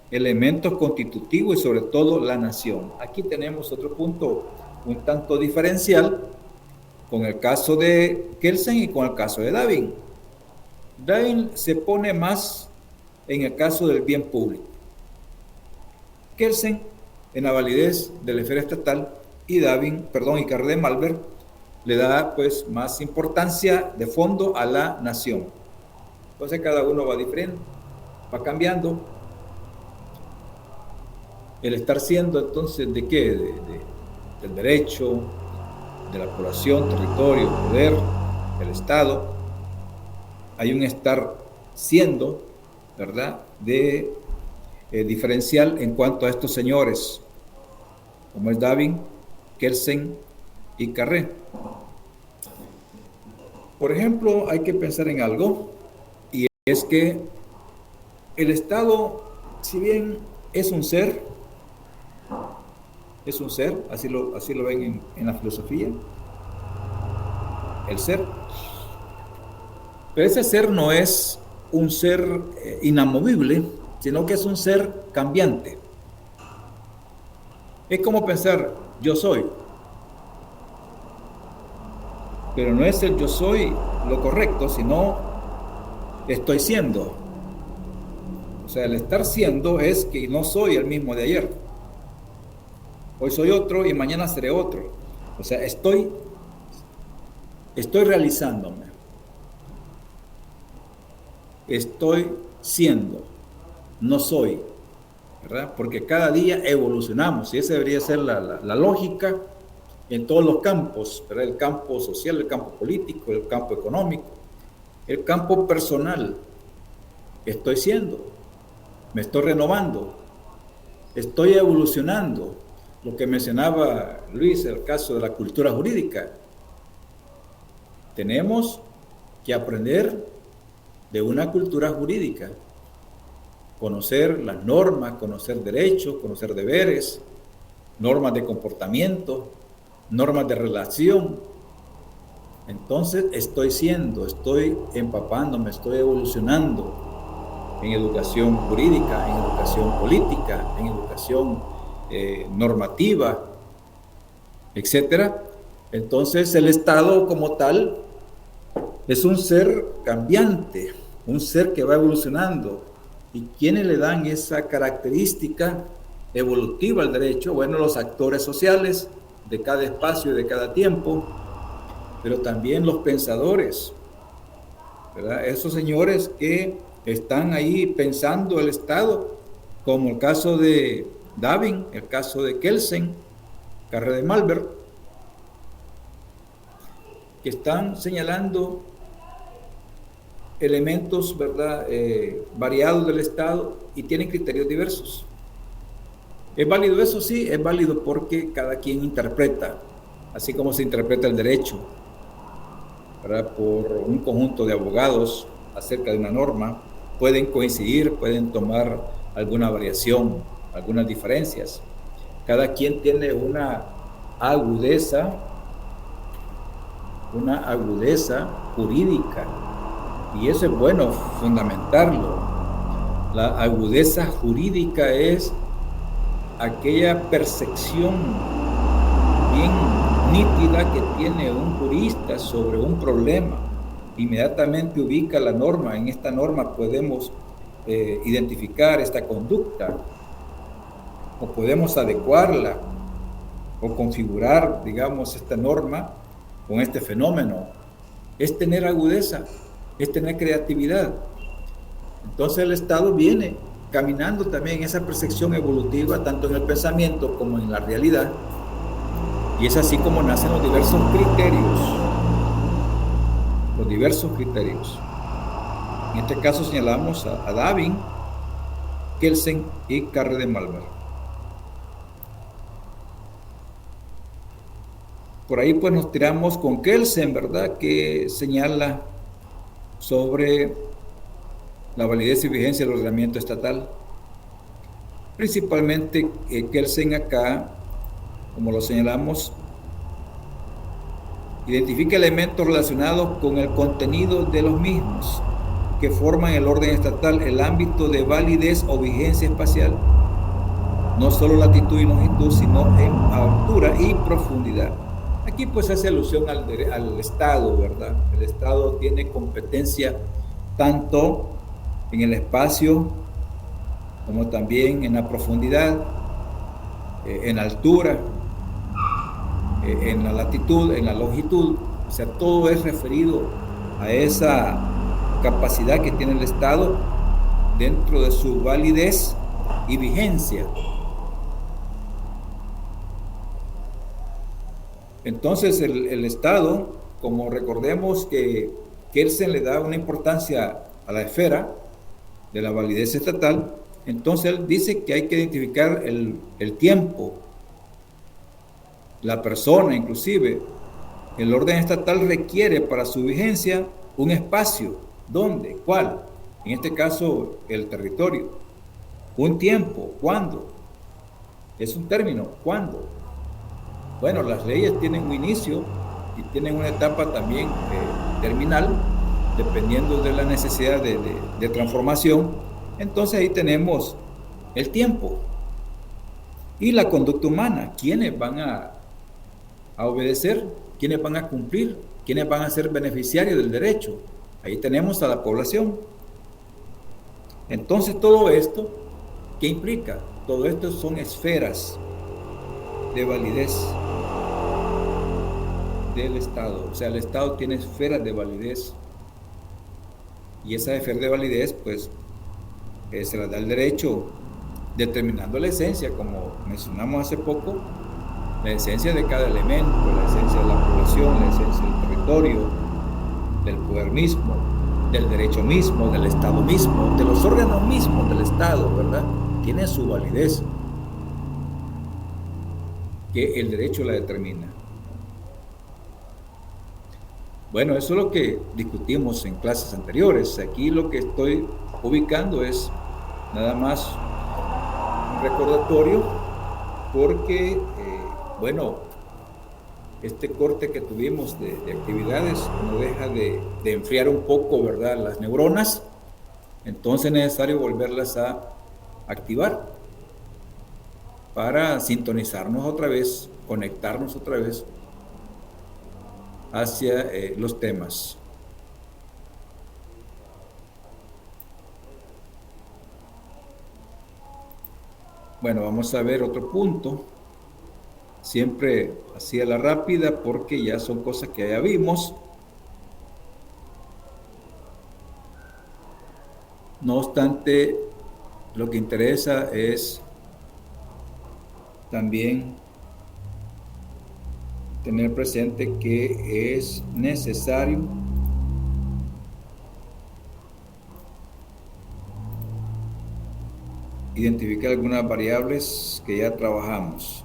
elementos constitutivos y sobre todo la nación. Aquí tenemos otro punto un tanto diferencial con el caso de Kelsen y con el caso de David. David se pone más en el caso del bien público. Kelsen en la validez de la esfera estatal y Carré de Malvern le da pues más importancia de fondo a la nación. Entonces cada uno va diferente, va cambiando. El estar siendo entonces de qué, del derecho, de la población, territorio, poder, del Estado. Hay un estar siendo, ¿verdad?, de diferencial en cuanto a estos señores, como es David, Kelsen y Carré. Por ejemplo, hay que pensar en algo, y es que el Estado, si bien es un ser, así lo ven en la filosofía, el ser, pero ese ser no es un ser inamovible, sino que es un ser cambiante. Es como pensar, yo soy, pero no es el yo soy lo correcto, sino estoy siendo. O sea, el estar siendo es que no soy el mismo de ayer. Hoy soy otro y mañana seré otro. O sea, estoy realizándome. Estoy siendo, no soy, ¿verdad? Porque cada día evolucionamos y esa debería ser la lógica en todos los campos, ¿verdad? El campo social, el campo político, el campo económico, el campo personal. Estoy siendo, me estoy renovando, estoy evolucionando. Lo que mencionaba Luis, el caso de la cultura jurídica. Tenemos que aprender de una cultura jurídica, conocer las normas, conocer derechos, conocer deberes, normas de comportamiento, normas de relación. Entonces estoy empapándome, estoy evolucionando en educación jurídica, en educación política, en educación normativa, etcétera. Entonces el Estado como tal es un ser cambiante, un ser que va evolucionando. ¿Y quiénes le dan esa característica evolutiva al derecho? Bueno, los actores sociales de cada espacio y de cada tiempo, pero también los pensadores, ¿verdad? Esos señores que están ahí pensando el Estado, como el caso de David, el caso de Kelsen, Carré de Malvern, que están señalando elementos, ¿verdad?, variados del Estado y tienen criterios diversos. ¿Es válido eso? Sí, es válido porque cada quien interpreta, así como se interpreta el derecho, ¿verdad? Por un conjunto de abogados acerca de una norma, pueden coincidir, pueden tomar alguna variación, algunas diferencias. Cada quien tiene agudeza, una agudeza jurídica, y eso es bueno fundamentarlo. La agudeza jurídica es aquella percepción bien nítida que tiene un jurista sobre un problema. Inmediatamente ubica la norma. En esta norma podemos identificar esta conducta, o podemos adecuarla o configurar, digamos, esta norma con este fenómeno. Es tener agudeza, es tener creatividad. Entonces el Estado viene caminando también en esa percepción evolutiva, tanto en el pensamiento como en la realidad, y es así como nacen los diversos criterios. En este caso señalamos a Davin, Kelsen y Carre de Malvar. Por ahí pues nos tiramos con Kelsen, ¿verdad?, que señala sobre la validez y vigencia del ordenamiento estatal. Principalmente Kelsen acá, como lo señalamos, identifica elementos relacionados con el contenido de los mismos que forman el orden estatal, el ámbito de validez o vigencia espacial, no solo latitud y longitud, sino en altura y profundidad. Aquí pues hace alusión al Estado, ¿verdad? El Estado tiene competencia tanto en el espacio como también en la profundidad, en altura, en la latitud, en la longitud. O sea, todo es referido a esa capacidad que tiene el Estado dentro de su validez y vigencia. Entonces el Estado, como recordemos que Kelsen le da una importancia a la esfera de la validez estatal, entonces él dice que hay que identificar el tiempo, la persona inclusive. El orden estatal requiere para su vigencia un espacio. ¿Dónde? ¿Cuál? En este caso, el territorio. Un tiempo. ¿Cuándo? Es un término. ¿Cuándo? Bueno, las leyes tienen un inicio y tienen una etapa también terminal, dependiendo de la necesidad de transformación. Entonces ahí tenemos el tiempo y la conducta humana. ¿Quiénes van a obedecer? ¿Quiénes van a cumplir? ¿Quiénes van a ser beneficiarios del derecho? Ahí tenemos a la población. Entonces todo esto, ¿qué implica? Todo esto son esferas de validez del Estado. O sea, el Estado tiene esferas de validez, y esa esfera de validez pues se la da el derecho, determinando la esencia, como mencionamos hace poco, la esencia de cada elemento, la esencia de la población, la esencia del territorio, del poder mismo, del derecho mismo, del Estado mismo, de los órganos mismos del Estado, ¿verdad? Tiene su validez, que el derecho la determina. Bueno, eso es lo que discutimos en clases anteriores. Aquí lo que estoy ubicando es nada más un recordatorio, porque, bueno, este corte que tuvimos de actividades no deja de enfriar un poco, ¿verdad?, las neuronas. Entonces es necesario volverlas a activar para sintonizarnos otra vez, conectarnos otra vez hacia los temas. Bueno, vamos a ver otro punto. Siempre así a la rápida, porque ya son cosas que ya vimos. No obstante, lo que interesa es también tener presente que es necesario identificar algunas variables que ya trabajamos.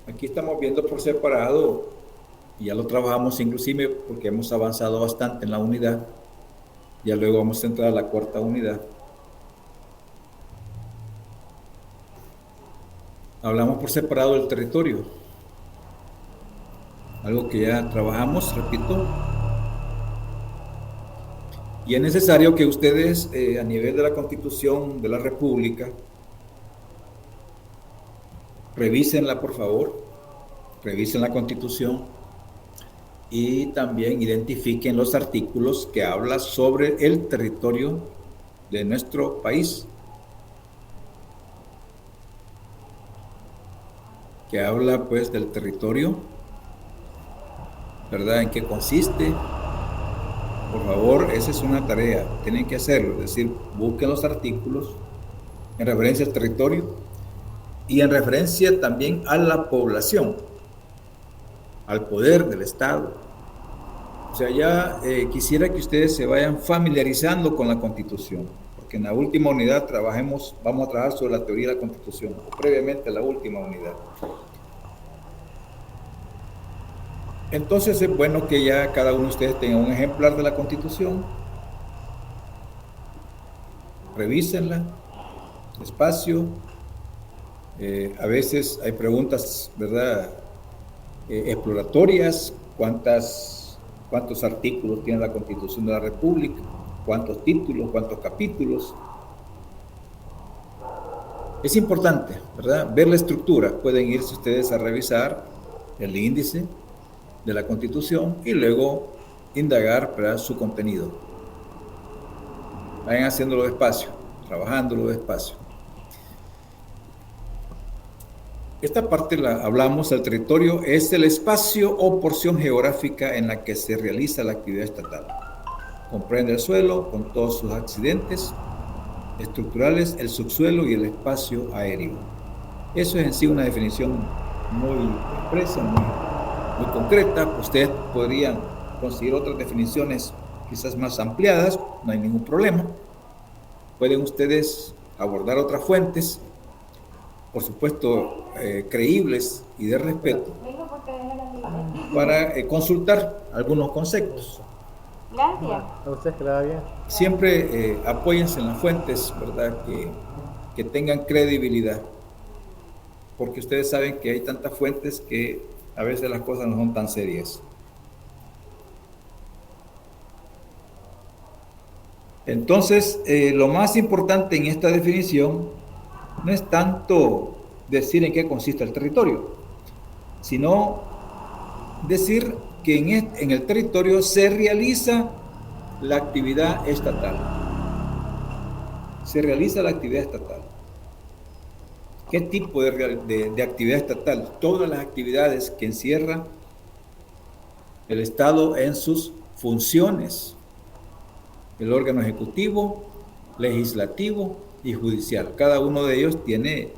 Aquí estamos viendo por separado, y ya lo trabajamos inclusive porque hemos avanzado bastante en la unidad. Ya luego vamos a entrar a la cuarta unidad. Hablamos por separado del territorio, algo que ya trabajamos, repito. Y es necesario que ustedes, a nivel de la Constitución de la República, revísenla, por favor, revisen la Constitución y también identifiquen los artículos que hablan sobre el territorio de nuestro país, que habla pues del territorio, ¿verdad? ¿En qué consiste? Por favor, esa es una tarea, tienen que hacerlo, es decir, busquen los artículos en referencia al territorio y en referencia también a la población, al poder del Estado. O sea, ya quisiera que ustedes se vayan familiarizando con la Constitución, porque en la última unidad vamos a trabajar sobre la teoría de la Constitución, previamente la última unidad. Entonces es bueno que ya cada uno de ustedes tenga un ejemplar de la Constitución, revísenla despacio. A veces hay preguntas, ¿verdad? Exploratorias, cuántos artículos tiene la Constitución de la República, cuántos títulos, cuántos capítulos. Es importante, ¿verdad? Ver la estructura. Pueden irse ustedes a revisar el índice de la Constitución y luego indagar para su contenido. Vayan haciéndolo despacio, trabajándolo despacio. Esta parte la hablamos, el territorio es el espacio o porción geográfica en la que se realiza la actividad estatal. Comprende el suelo con todos sus accidentes estructurales, el subsuelo y el espacio aéreo. Eso es en sí una definición muy expresa, muy concreta. Ustedes podrían conseguir otras definiciones quizás más ampliadas, no hay ningún problema. Pueden ustedes abordar otras fuentes, por supuesto, creíbles y de respeto, para consultar algunos conceptos. Gracias. A usted que le va bien. Siempre apóyense en las fuentes, ¿verdad? Que tengan credibilidad, porque ustedes saben que hay tantas fuentes que a veces las cosas no son tan serias. Entonces, lo más importante en esta definición no es tanto decir en qué consiste el territorio, sino decir que en el territorio se realiza la actividad estatal. Se realiza la actividad estatal. ¿Qué tipo de actividad estatal? Todas las actividades que encierra el Estado en sus funciones. El órgano ejecutivo, legislativo y judicial. Cada uno de ellos tiene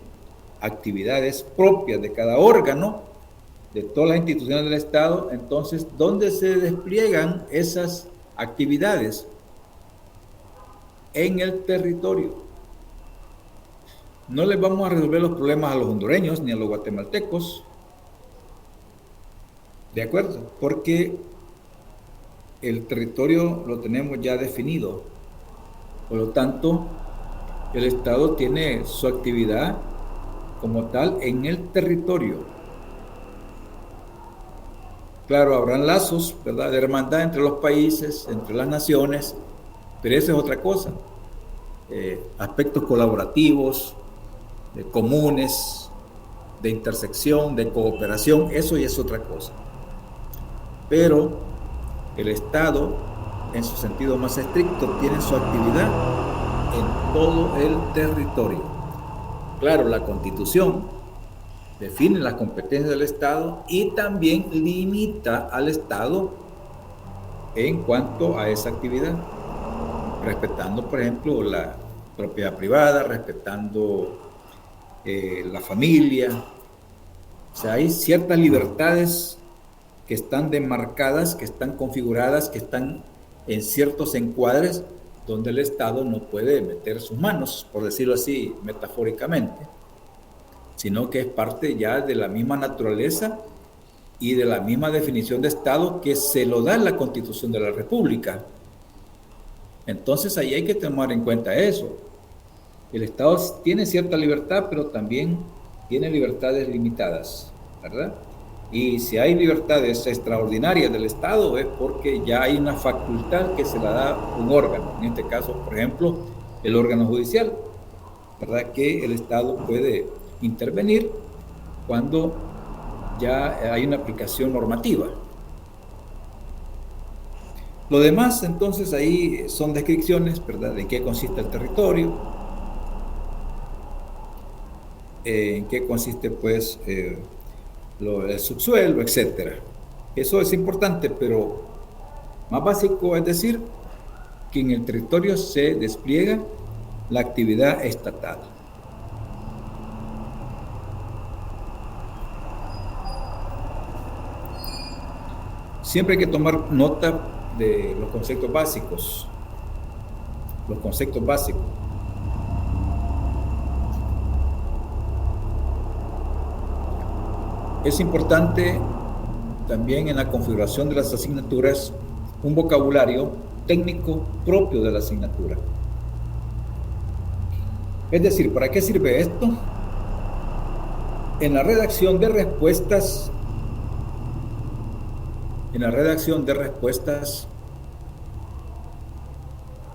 actividades propias de cada órgano, de todas las instituciones del Estado. Entonces, ¿dónde se despliegan esas actividades? En el territorio. No les vamos a resolver los problemas a los hondureños ni a los guatemaltecos, ¿de acuerdo? Porque el territorio lo tenemos ya definido. Por lo tanto, el Estado tiene su actividad como tal en el territorio. Claro, habrán lazos, ¿verdad?, de hermandad entre los países, entre las naciones, pero eso es otra cosa. Aspectos colaborativos, comunes, de intersección, de cooperación, eso ya es otra cosa. Pero el Estado, en su sentido más estricto, tiene su actividad en todo el territorio. Claro, la Constitución define las competencias del Estado y también limita al Estado en cuanto a esa actividad, respetando, por ejemplo, la propiedad privada, respetando la familia. O sea, hay ciertas libertades que están demarcadas, que están configuradas, que están en ciertos encuadres donde el Estado no puede meter sus manos, por decirlo así metafóricamente, sino que es parte ya de la misma naturaleza y de la misma definición de Estado que se lo da en la Constitución de la República. Entonces ahí hay que tomar en cuenta eso. El Estado tiene cierta libertad, pero también tiene libertades limitadas, ¿verdad? Y si hay libertades extraordinarias del Estado es porque ya hay una facultad que se la da un órgano, en este caso, por ejemplo, el órgano judicial, ¿verdad? Que el Estado puede intervenir cuando ya hay una aplicación normativa. Lo demás, entonces, ahí son descripciones, ¿verdad? De qué consiste el territorio, en qué consiste, pues, el subsuelo, etcétera. Eso es importante, pero más básico es decir que en el territorio se despliega la actividad estatal. Siempre hay que tomar nota de los conceptos básicos. Los conceptos básicos. Es importante también en la configuración de las asignaturas un vocabulario técnico propio de la asignatura. Es decir, ¿para qué sirve esto? En la redacción de respuestas,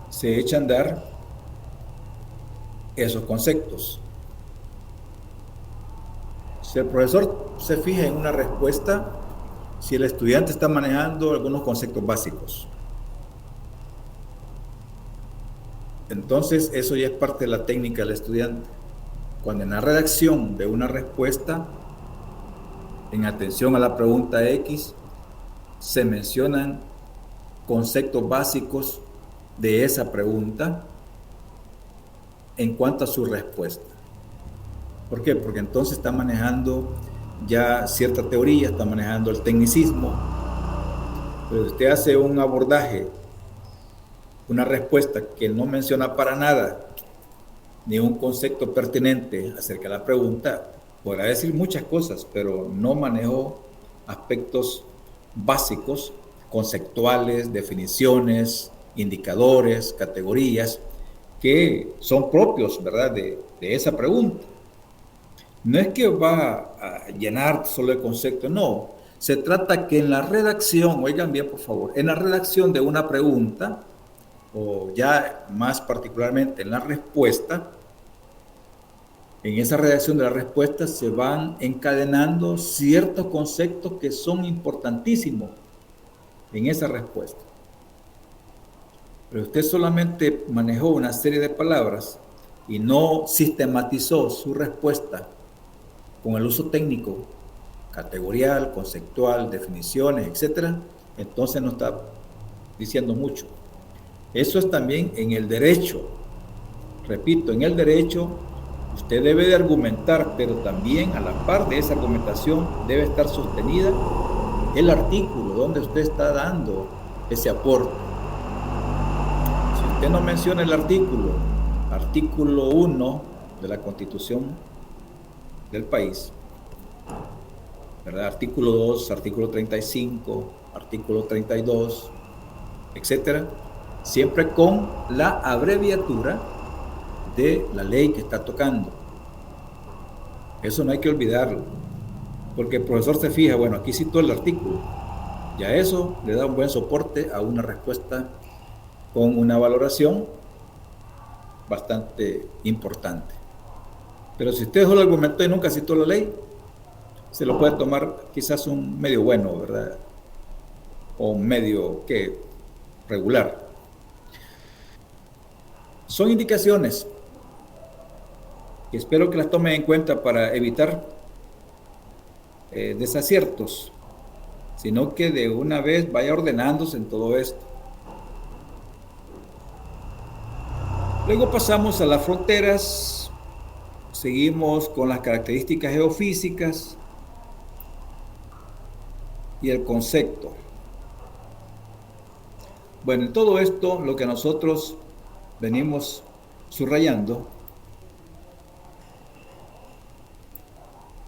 se echan a andar esos conceptos. Si el profesor se fija en una respuesta, si el estudiante está manejando algunos conceptos básicos, entonces eso ya es parte de la técnica del estudiante. Cuando en la redacción de una respuesta, en atención a la pregunta X, se mencionan conceptos básicos de esa pregunta en cuanto a su respuesta. ¿Por qué? Porque entonces está manejando ya cierta teoría, está manejando el tecnicismo. Pero si usted hace un abordaje, una respuesta que no menciona para nada ni un concepto pertinente acerca de la pregunta, podrá decir muchas cosas, pero no manejó aspectos básicos, conceptuales, definiciones, indicadores, categorías, que son propios, ¿verdad?, de esa pregunta. No es que va a llenar solo el concepto, no. Se trata que en la redacción, oigan bien por favor, en la redacción de una pregunta, o ya más particularmente en la respuesta, en esa redacción de la respuesta se van encadenando ciertos conceptos que son importantísimos en esa respuesta. Pero usted solamente manejó una serie de palabras y no sistematizó su respuesta con el uso técnico, categorial, conceptual, definiciones, etcétera, entonces no está diciendo mucho. Eso es también en el derecho. Repito, en el derecho usted debe de argumentar, pero también a la par de esa argumentación debe estar sostenida el artículo donde usted está dando ese aporte. Si usted no menciona el artículo 1 de la Constitución del país, ¿verdad? Artículo 2, artículo 35, artículo 32, etcétera, siempre con la abreviatura de la ley que está tocando. Eso no hay que olvidarlo, porque el profesor se fija, bueno, aquí citó el artículo, ya eso le da un buen soporte a una respuesta con una valoración bastante importante. Pero si usted solo argumentó y nunca citó la ley, se lo puede tomar quizás un medio bueno, ¿verdad? O un medio regular. Son indicaciones y espero que las tomen en cuenta para evitar desaciertos, sino que de una vez vaya ordenándose en todo esto. Luego pasamos a las fronteras. Seguimos con las características geofísicas. y el concepto. Bueno, en todo esto lo que nosotros venimos subrayando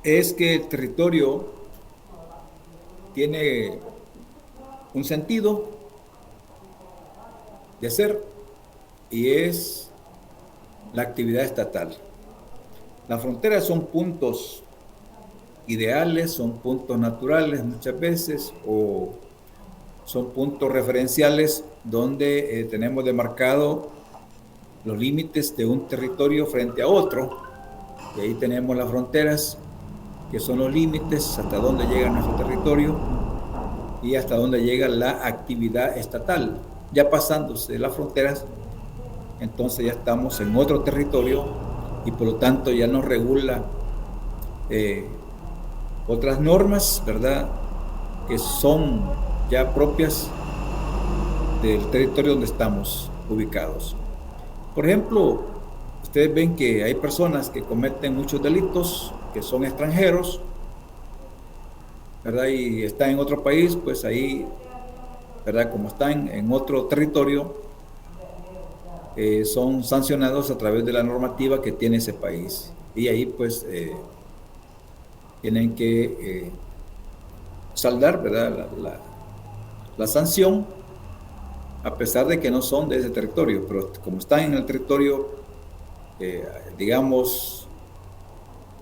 es que el territorio tiene un sentido de ser y es la actividad estatal. Las fronteras son puntos ideales, son puntos naturales muchas veces, o son puntos referenciales donde tenemos demarcado los límites de un territorio frente a otro, y ahí tenemos las fronteras, que son los límites hasta dónde llega nuestro territorio y hasta dónde llega la actividad estatal. Ya pasándose las fronteras, entonces ya estamos en otro territorio y por lo tanto ya nos regula otras normas, ¿verdad?, que son ya propias del territorio donde estamos ubicados. Por ejemplo, ustedes ven que hay personas que cometen muchos delitos, que son extranjeros, ¿verdad?, y están en otro país, pues ahí, ¿verdad?, como están en otro territorio, son sancionados a través de la normativa que tiene ese país. Y ahí pues tienen que saldar, ¿verdad?, la sanción, a pesar de que no son de ese territorio, pero como están en el territorio, digamos,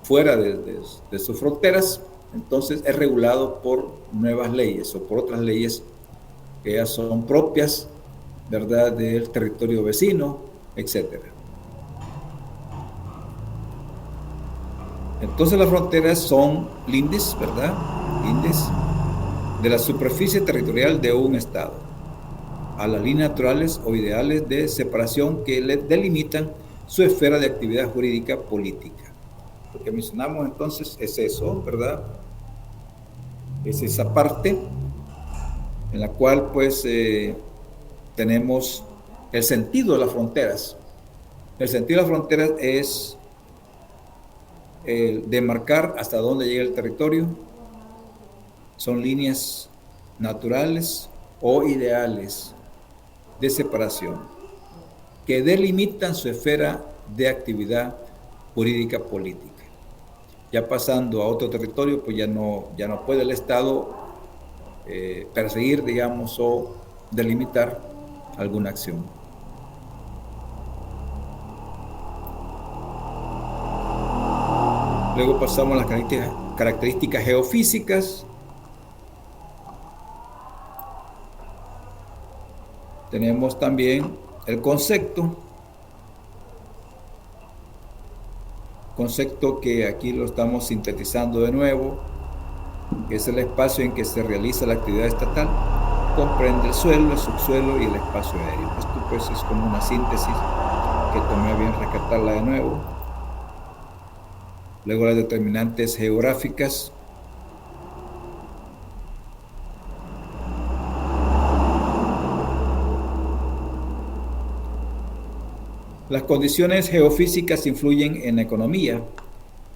fuera de sus fronteras, entonces es regulado por nuevas leyes o por otras leyes que ya son propias, ¿verdad?, del territorio vecino, etc. Entonces las fronteras son lindes, ¿verdad?, lindes de la superficie territorial de un estado, a las líneas naturales o ideales de separación que le delimitan su esfera de actividad jurídica política. Lo que mencionamos entonces es eso, ¿verdad?, es esa parte en la cual pues tenemos el sentido de las fronteras. El sentido de las fronteras es demarcar hasta dónde llega el territorio. Son líneas naturales o ideales de separación que delimitan su esfera de actividad jurídica política. Ya pasando a otro territorio, pues ya no puede el Estado perseguir, digamos, o delimitar alguna acción. Luego pasamos a las características geofísicas. Tenemos también el concepto que aquí lo estamos sintetizando de nuevo, que es el espacio en que se realiza la actividad estatal, comprende el suelo, el subsuelo y el espacio aéreo. Esto pues es como una síntesis que tomé bien rescatarla de nuevo. Luego las determinantes geográficas. Las condiciones geofísicas influyen en la economía,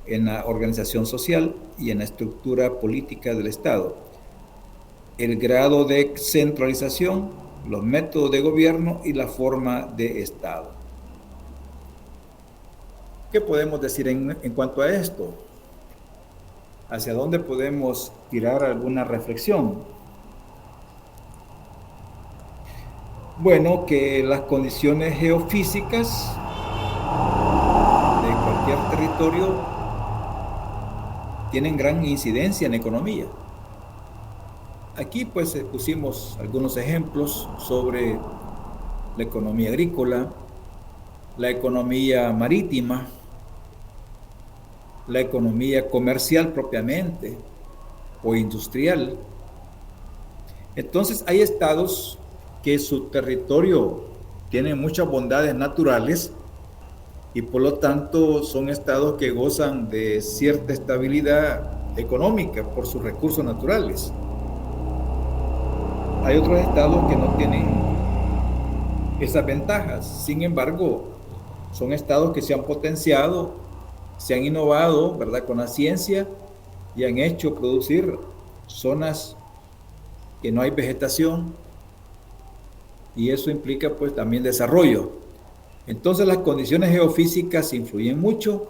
en la organización social y en la estructura política del Estado. El grado de centralización, los métodos de gobierno y la forma de Estado. ¿Qué podemos decir en cuanto a esto? ¿Hacia dónde podemos tirar alguna reflexión? Bueno, que las condiciones geofísicas de cualquier territorio tienen gran incidencia en la economía. Aquí pues pusimos algunos ejemplos sobre la economía agrícola, la economía marítima, la economía comercial propiamente o industrial. Entonces hay estados que su territorio tiene muchas bondades naturales y por lo tanto son estados que gozan de cierta estabilidad económica por sus recursos naturales. Hay otros estados que no tienen esas ventajas, sin embargo, son estados que se han potenciado, se han innovado, ¿verdad?, con la ciencia y han hecho producir zonas que no hay vegetación, y eso implica pues también desarrollo. Entonces las condiciones geofísicas influyen mucho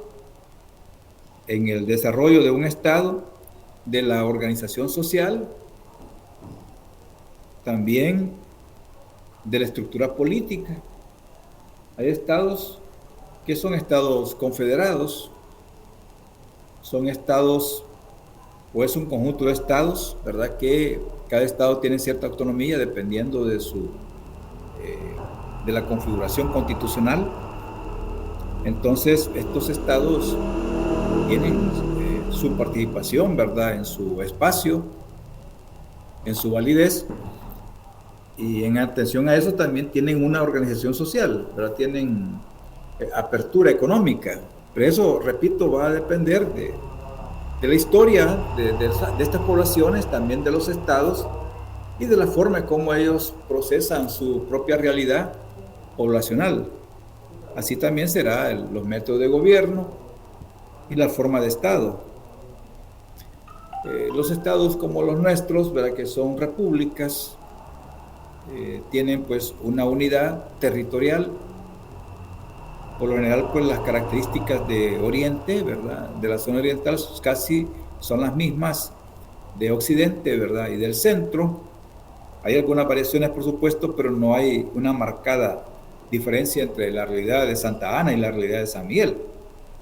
en el desarrollo de un estado, de la organización social, también de la estructura política. Hay estados que son estados confederados, son estados, o es un conjunto de estados, ¿verdad? Que cada estado tiene cierta autonomía dependiendo de de la configuración constitucional. Entonces, estos estados tienen su participación, ¿verdad? En su espacio, en su validez, y en atención a eso también tienen una organización social, ¿verdad? Tienen apertura económica, pero eso, repito, va a depender de la historia de estas poblaciones, también de los estados y de la forma como ellos procesan su propia realidad poblacional. Así también será los métodos de gobierno y la forma de estado. Los estados como los nuestros, ¿verdad? Que son repúblicas, tienen pues una unidad territorial. Por lo general, pues las características de Oriente, ¿verdad? De la zona oriental casi son las mismas de Occidente, ¿verdad? Y del centro. Hay algunas variaciones, por supuesto, pero no hay una marcada diferencia entre la realidad de Santa Ana y la realidad de San Miguel.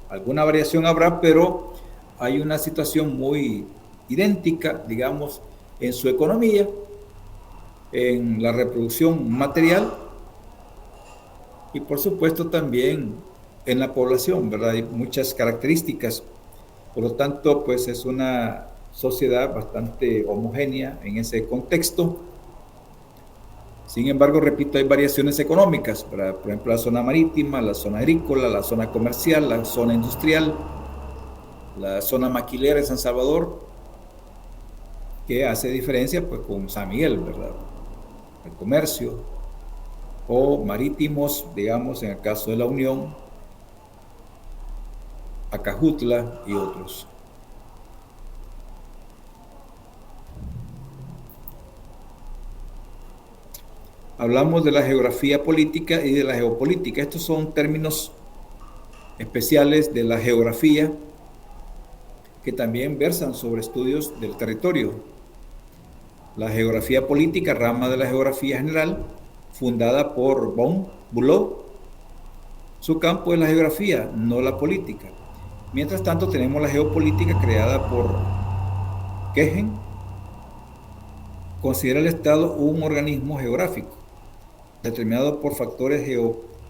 Alguna variación habrá, pero hay una situación muy idéntica, digamos, en su economía, en la reproducción material y por supuesto también en la población, ¿verdad? Hay muchas características, por lo tanto, pues es una sociedad bastante homogénea en ese contexto. Sin embargo, repito, hay variaciones económicas, ¿verdad? Por ejemplo, la zona marítima, la zona agrícola, la zona comercial, la zona industrial, la zona maquilera en San Salvador, que hace diferencia pues con San Miguel, ¿verdad? El comercio, o marítimos, digamos, en el caso de la Unión, Acajutla y otros. Hablamos de la geografía política y de la geopolítica. Estos son términos especiales de la geografía que también versan sobre estudios del territorio. La geografía política, rama de la geografía general, fundada por von Bülow. Su campo es la geografía, no la política. Mientras tanto, tenemos la geopolítica creada por Kehen. Considera el Estado un organismo geográfico, determinado por factores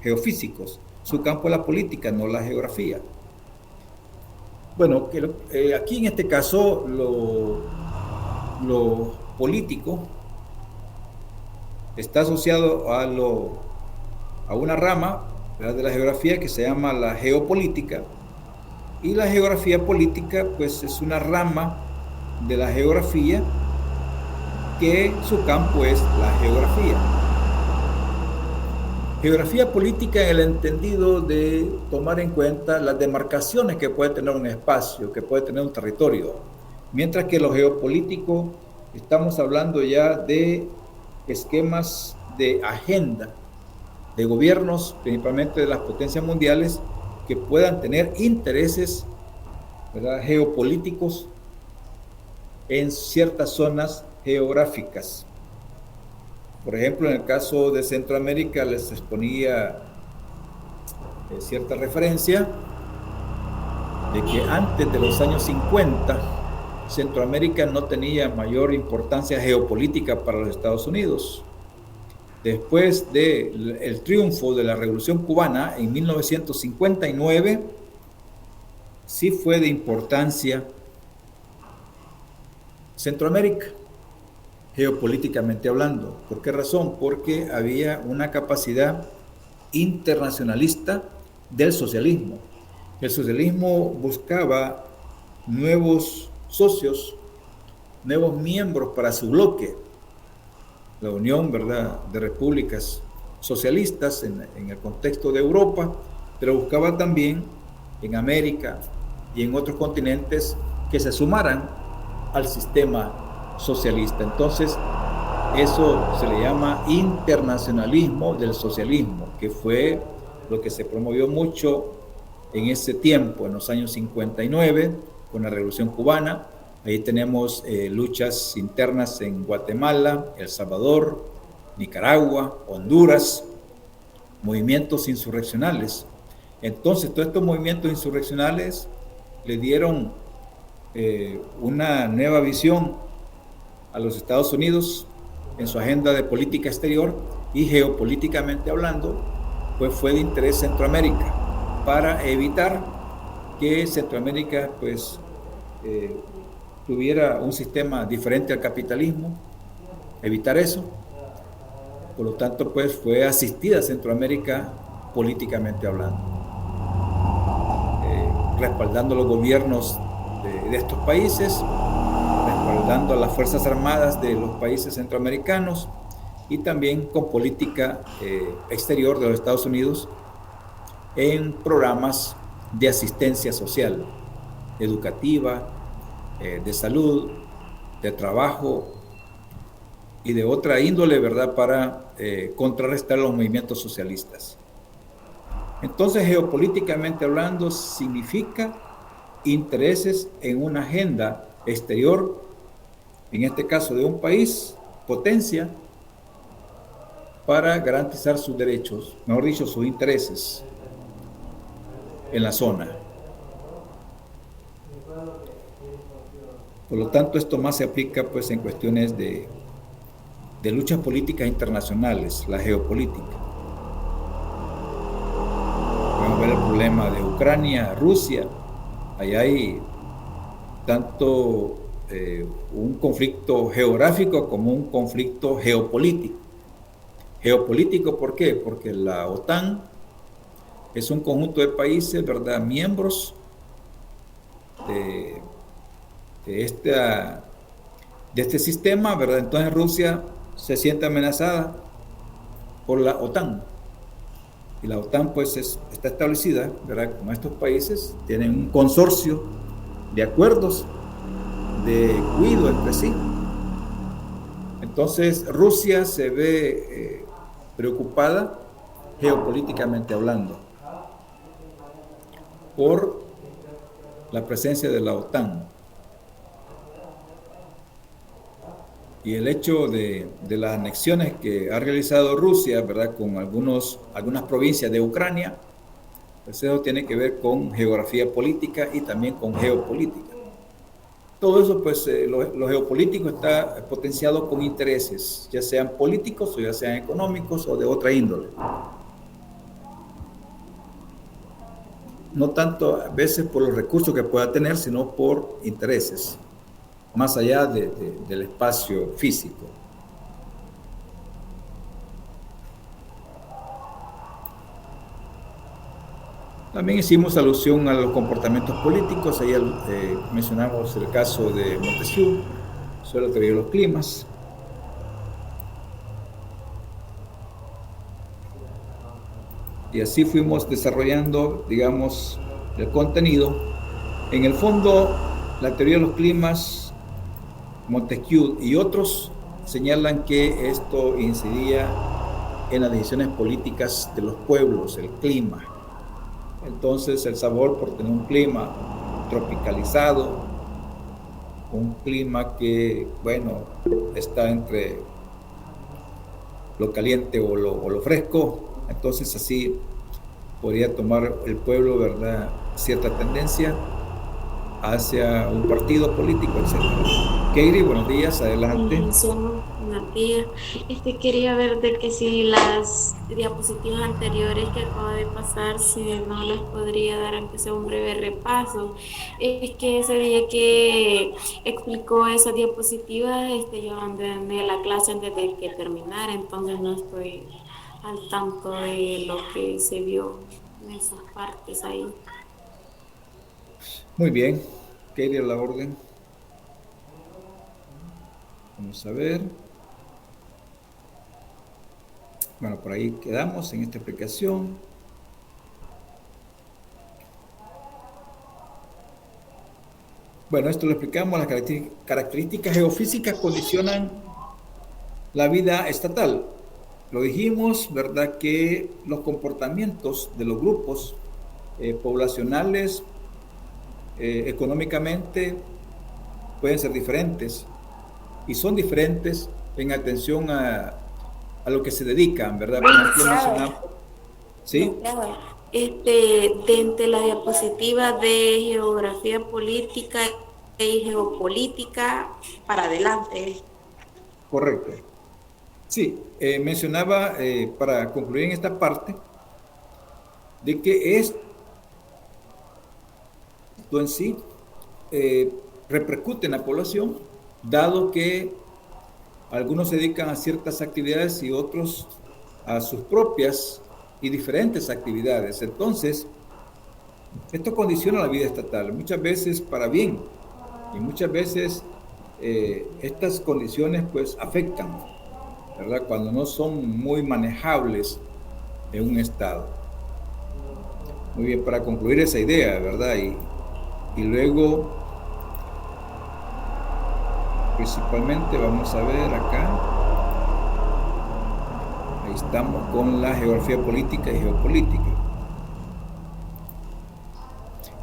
geofísicos. Su campo es la política, no la geografía. Bueno, aquí en este caso lo político está asociado a una rama, ¿verdad?, de la geografía que se llama la geopolítica, y la geografía política pues es una rama de la geografía que su campo es la geografía. Geografía política en el entendido de tomar en cuenta las demarcaciones que puede tener un espacio, que puede tener un territorio, mientras que lo geopolítico estamos hablando ya de esquemas de agenda de gobiernos, principalmente de las potencias mundiales, que puedan tener intereses, ¿verdad?, geopolíticos en ciertas zonas geográficas. Por ejemplo, en el caso de Centroamérica les exponía cierta referencia de que antes de los años 50 Centroamérica no tenía mayor importancia geopolítica para los Estados Unidos. Después del triunfo de la Revolución Cubana en 1959, sí fue de importancia Centroamérica, geopolíticamente hablando. ¿Por qué razón? Porque había una capacidad internacionalista del socialismo. El socialismo buscaba nuevos socios, nuevos miembros para su bloque, la Unión, ¿verdad?, de Repúblicas Socialistas en el contexto de Europa, pero buscaba también en América y en otros continentes que se sumaran al sistema socialista. Entonces, Eso se le llama internacionalismo del socialismo, que fue lo que se promovió mucho en ese tiempo, en los años 59, con la Revolución Cubana. Ahí tenemos luchas internas en Guatemala, El Salvador, Nicaragua, Honduras, movimientos insurreccionales. Entonces, todos estos movimientos insurreccionales le dieron una nueva visión a los Estados Unidos en su agenda de política exterior, y geopolíticamente hablando, pues fue de interés Centroamérica, para evitar que Centroamérica pues tuviera un sistema diferente al capitalismo, evitar eso. Por lo tanto, pues fue asistida Centroamérica políticamente hablando, respaldando los gobiernos de estos países, respaldando a las Fuerzas Armadas de los países centroamericanos, y también con política exterior de los Estados Unidos en programas de asistencia social, educativa, de salud, de trabajo y de otra índole, ¿verdad?, para contrarrestar los movimientos socialistas. Entonces, geopolíticamente hablando, significa intereses en una agenda exterior, en este caso de un país, potencia, para garantizar sus derechos, mejor dicho, sus intereses en la zona. Por lo tanto, esto más se aplica pues en cuestiones de luchas políticas internacionales, la geopolítica. Podemos ver el problema de Ucrania, Rusia. Ahí hay tanto un conflicto geográfico como un conflicto geopolítico. Geopolítico, ¿por qué? Porque la OTAN es un conjunto de países, ¿verdad?, miembros de este sistema, ¿verdad? Entonces Rusia se siente amenazada por la OTAN. Y la OTAN pues está establecida, ¿verdad?, con estos países, tienen un consorcio de acuerdos de cuidado entre sí. Entonces Rusia se ve preocupada geopolíticamente hablando por la presencia de la OTAN. Y el hecho de las anexiones que ha realizado Rusia, ¿verdad?, con algunas provincias de Ucrania, pues eso tiene que ver con geografía política y también con geopolítica. Todo eso, pues, lo geopolítico está potenciado con intereses, ya sean políticos o ya sean económicos o de otra índole. No tanto a veces por los recursos que pueda tener, sino por intereses, más allá del espacio físico. También hicimos alusión a los comportamientos políticos. Ahí mencionamos el caso de Montesquieu sobre la teoría de los climas. Y así fuimos desarrollando, digamos, el contenido. En el fondo, la teoría de los climas, Montesquieu y otros señalan que esto incidía en las decisiones políticas de los pueblos, el clima. Entonces, El Salvador, por tener un clima tropicalizado, un clima que, bueno, está entre lo caliente o lo fresco, entonces así podría tomar el pueblo, ¿verdad?, cierta tendencia hacia un partido político, etc. Keiri, buenos días, adelante. Buenos días. Quería ver de que si las diapositivas anteriores que acabo de pasar, si no les podría dar aunque sea un breve repaso. Es que ese día que explicó esa diapositiva, yo abandoné la clase antes de que terminara, entonces no estoy al tanto de lo que se vio en esas partes ahí. Muy bien, Keiri, a la orden. Vamos a ver. Bueno, por ahí quedamos en esta explicación. Bueno, esto lo explicamos. Las características geofísicas condicionan La vida estatal. Lo dijimos, ¿verdad? Que los comportamientos de los grupos poblacionales económicamente pueden ser diferentes y son diferentes en atención a lo que se dedican, ¿verdad? Por ejemplo, mencionamos, ¿sí? De entre la diapositiva de geografía política y geopolítica para adelante. Correcto. Sí, mencionaba para concluir en esta parte de que esto en sí repercute en la población, dado que algunos se dedican a ciertas actividades y otros a sus propias y diferentes actividades. Entonces, esto condiciona la vida estatal, muchas veces para bien, y muchas veces estas condiciones pues afectan, ¿verdad? Cuando no son muy manejables en un estado. Muy bien, para concluir esa idea, ¿verdad? Y luego, principalmente, vamos a ver acá, ahí estamos con la geografía política y geopolítica.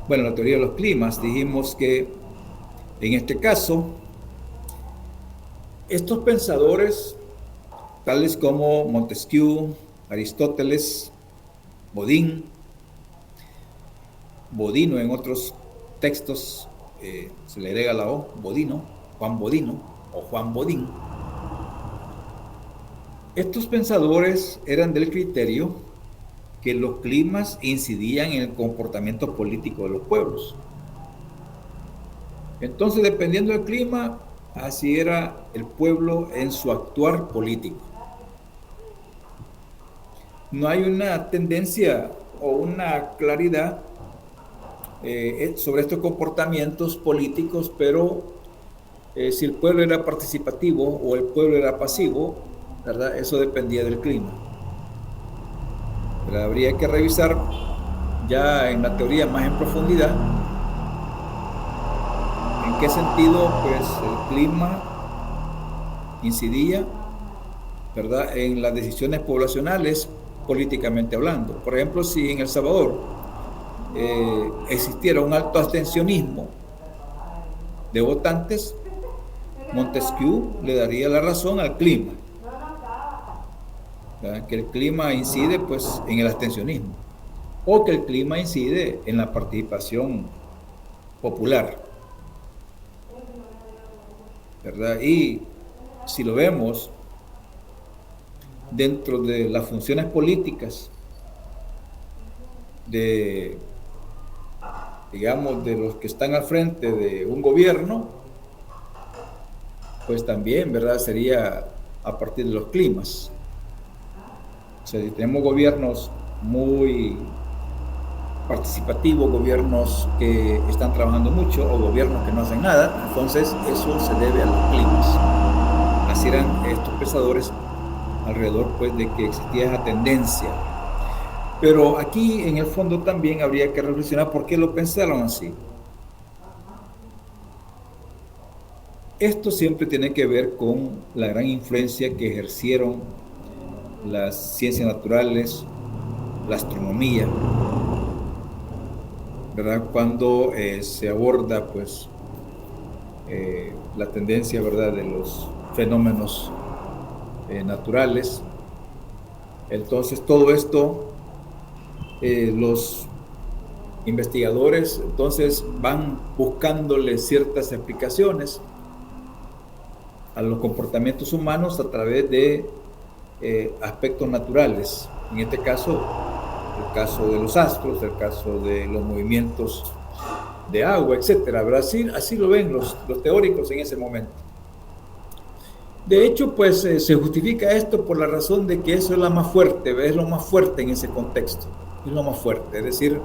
Bueno, la teoría de los climas, dijimos que en este caso, estos pensadores, tales como Montesquieu, Aristóteles, Bodino en otros textos se le agrega la O, Bodino, Juan Bodino o Juan Bodín. Estos pensadores eran del criterio que los climas incidían en el comportamiento político de los pueblos. Entonces, dependiendo del clima, así era el pueblo en su actuar político. No hay una tendencia o una claridad sobre estos comportamientos políticos, pero si el pueblo era participativo o el pueblo era pasivo, ¿verdad? Eso dependía del clima. Pero habría que revisar ya en la teoría más en profundidad en qué sentido pues el clima incidía, ¿verdad?, en las decisiones poblacionales políticamente hablando. Por ejemplo, si en El Salvador existiera un alto abstencionismo de votantes, Montesquieu le daría la razón al clima, ¿verdad?, que el clima incide pues en el abstencionismo, o que el clima incide en la participación popular, ¿verdad? Y si lo vemos dentro de las funciones políticas de, digamos, de los que están al frente de un gobierno, pues también, ¿verdad?, sería a partir de los climas. O sea, si tenemos gobiernos muy participativos, gobiernos que están trabajando mucho o gobiernos que no hacen nada, entonces eso se debe a los climas. Así eran estos pensadores alrededor pues de que existía esa tendencia. Pero aquí en el fondo también habría que reflexionar por qué lo pensaron así. Esto siempre tiene que ver con la gran influencia que ejercieron las ciencias naturales, la astronomía, ¿verdad? Cuando se aborda pues la tendencia, ¿verdad?, de los fenómenos naturales. Entonces todo esto los investigadores entonces van buscándole ciertas explicaciones a los comportamientos humanos a través de aspectos naturales. En este caso, el caso de los astros, el caso de los movimientos de agua, etcétera. Así lo ven los teóricos en ese momento. De hecho, pues se justifica esto por la razón de que eso es la más fuerte, es lo más fuerte en ese contexto, es lo más fuerte. Es decir,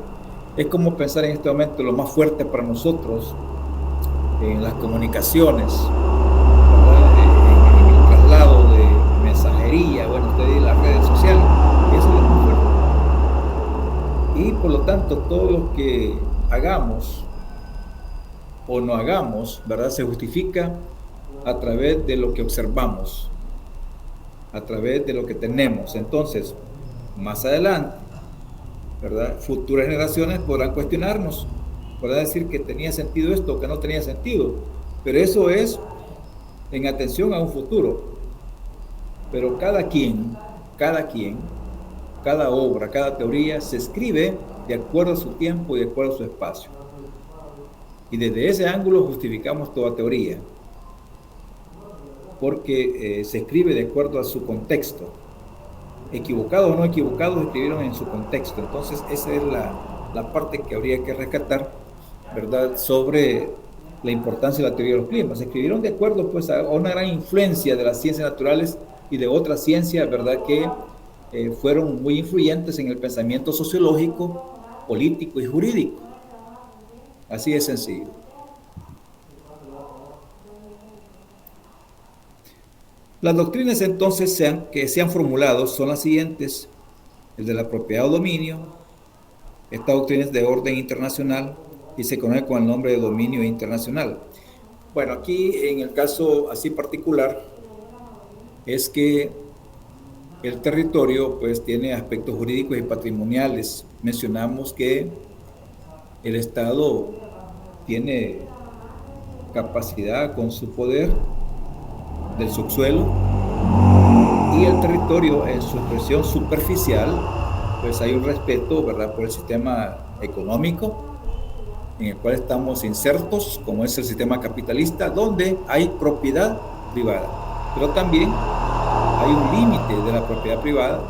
es como pensar en este momento lo más fuerte para nosotros en las comunicaciones, en el traslado de mensajería, bueno, ustedes las redes sociales, eso es lo más fuerte. Y por lo tanto, todo lo que hagamos o no hagamos, ¿verdad?, se justifica a través de lo que observamos. a través de lo que tenemos. Entonces, más adelante, ¿verdad?, futuras generaciones podrán cuestionarnos, podrán decir que tenía sentido esto o que no tenía sentido, pero eso es en atención a un futuro. Pero cada obra, cada teoría se escribe de acuerdo a su tiempo y de acuerdo a su espacio. Y desde ese ángulo justificamos toda teoría, porque se escribe de acuerdo a su contexto. Equivocados o no equivocados, escribieron en su contexto. Entonces esa es la parte que habría que rescatar, ¿verdad?, sobre la importancia de la teoría de los climas. Se escribieron de acuerdo, pues, a una gran influencia de las ciencias naturales y de otras ciencias, ¿verdad?, que fueron muy influyentes en el pensamiento sociológico, político y jurídico. Así de sencillo. Las doctrinas entonces que se han formulado son las siguientes: el de la propiedad o dominio. Esta doctrina es de orden internacional y se conoce con el nombre de dominio internacional. Bueno, aquí en el caso así particular es que el territorio pues tiene aspectos jurídicos y patrimoniales. Mencionamos que el Estado tiene capacidad con su poder del subsuelo, y el territorio en su expresión superficial, pues hay un respeto, ¿verdad?, por el sistema económico en el cual estamos insertos, como es el sistema capitalista, donde hay propiedad privada, pero también hay un límite de la propiedad privada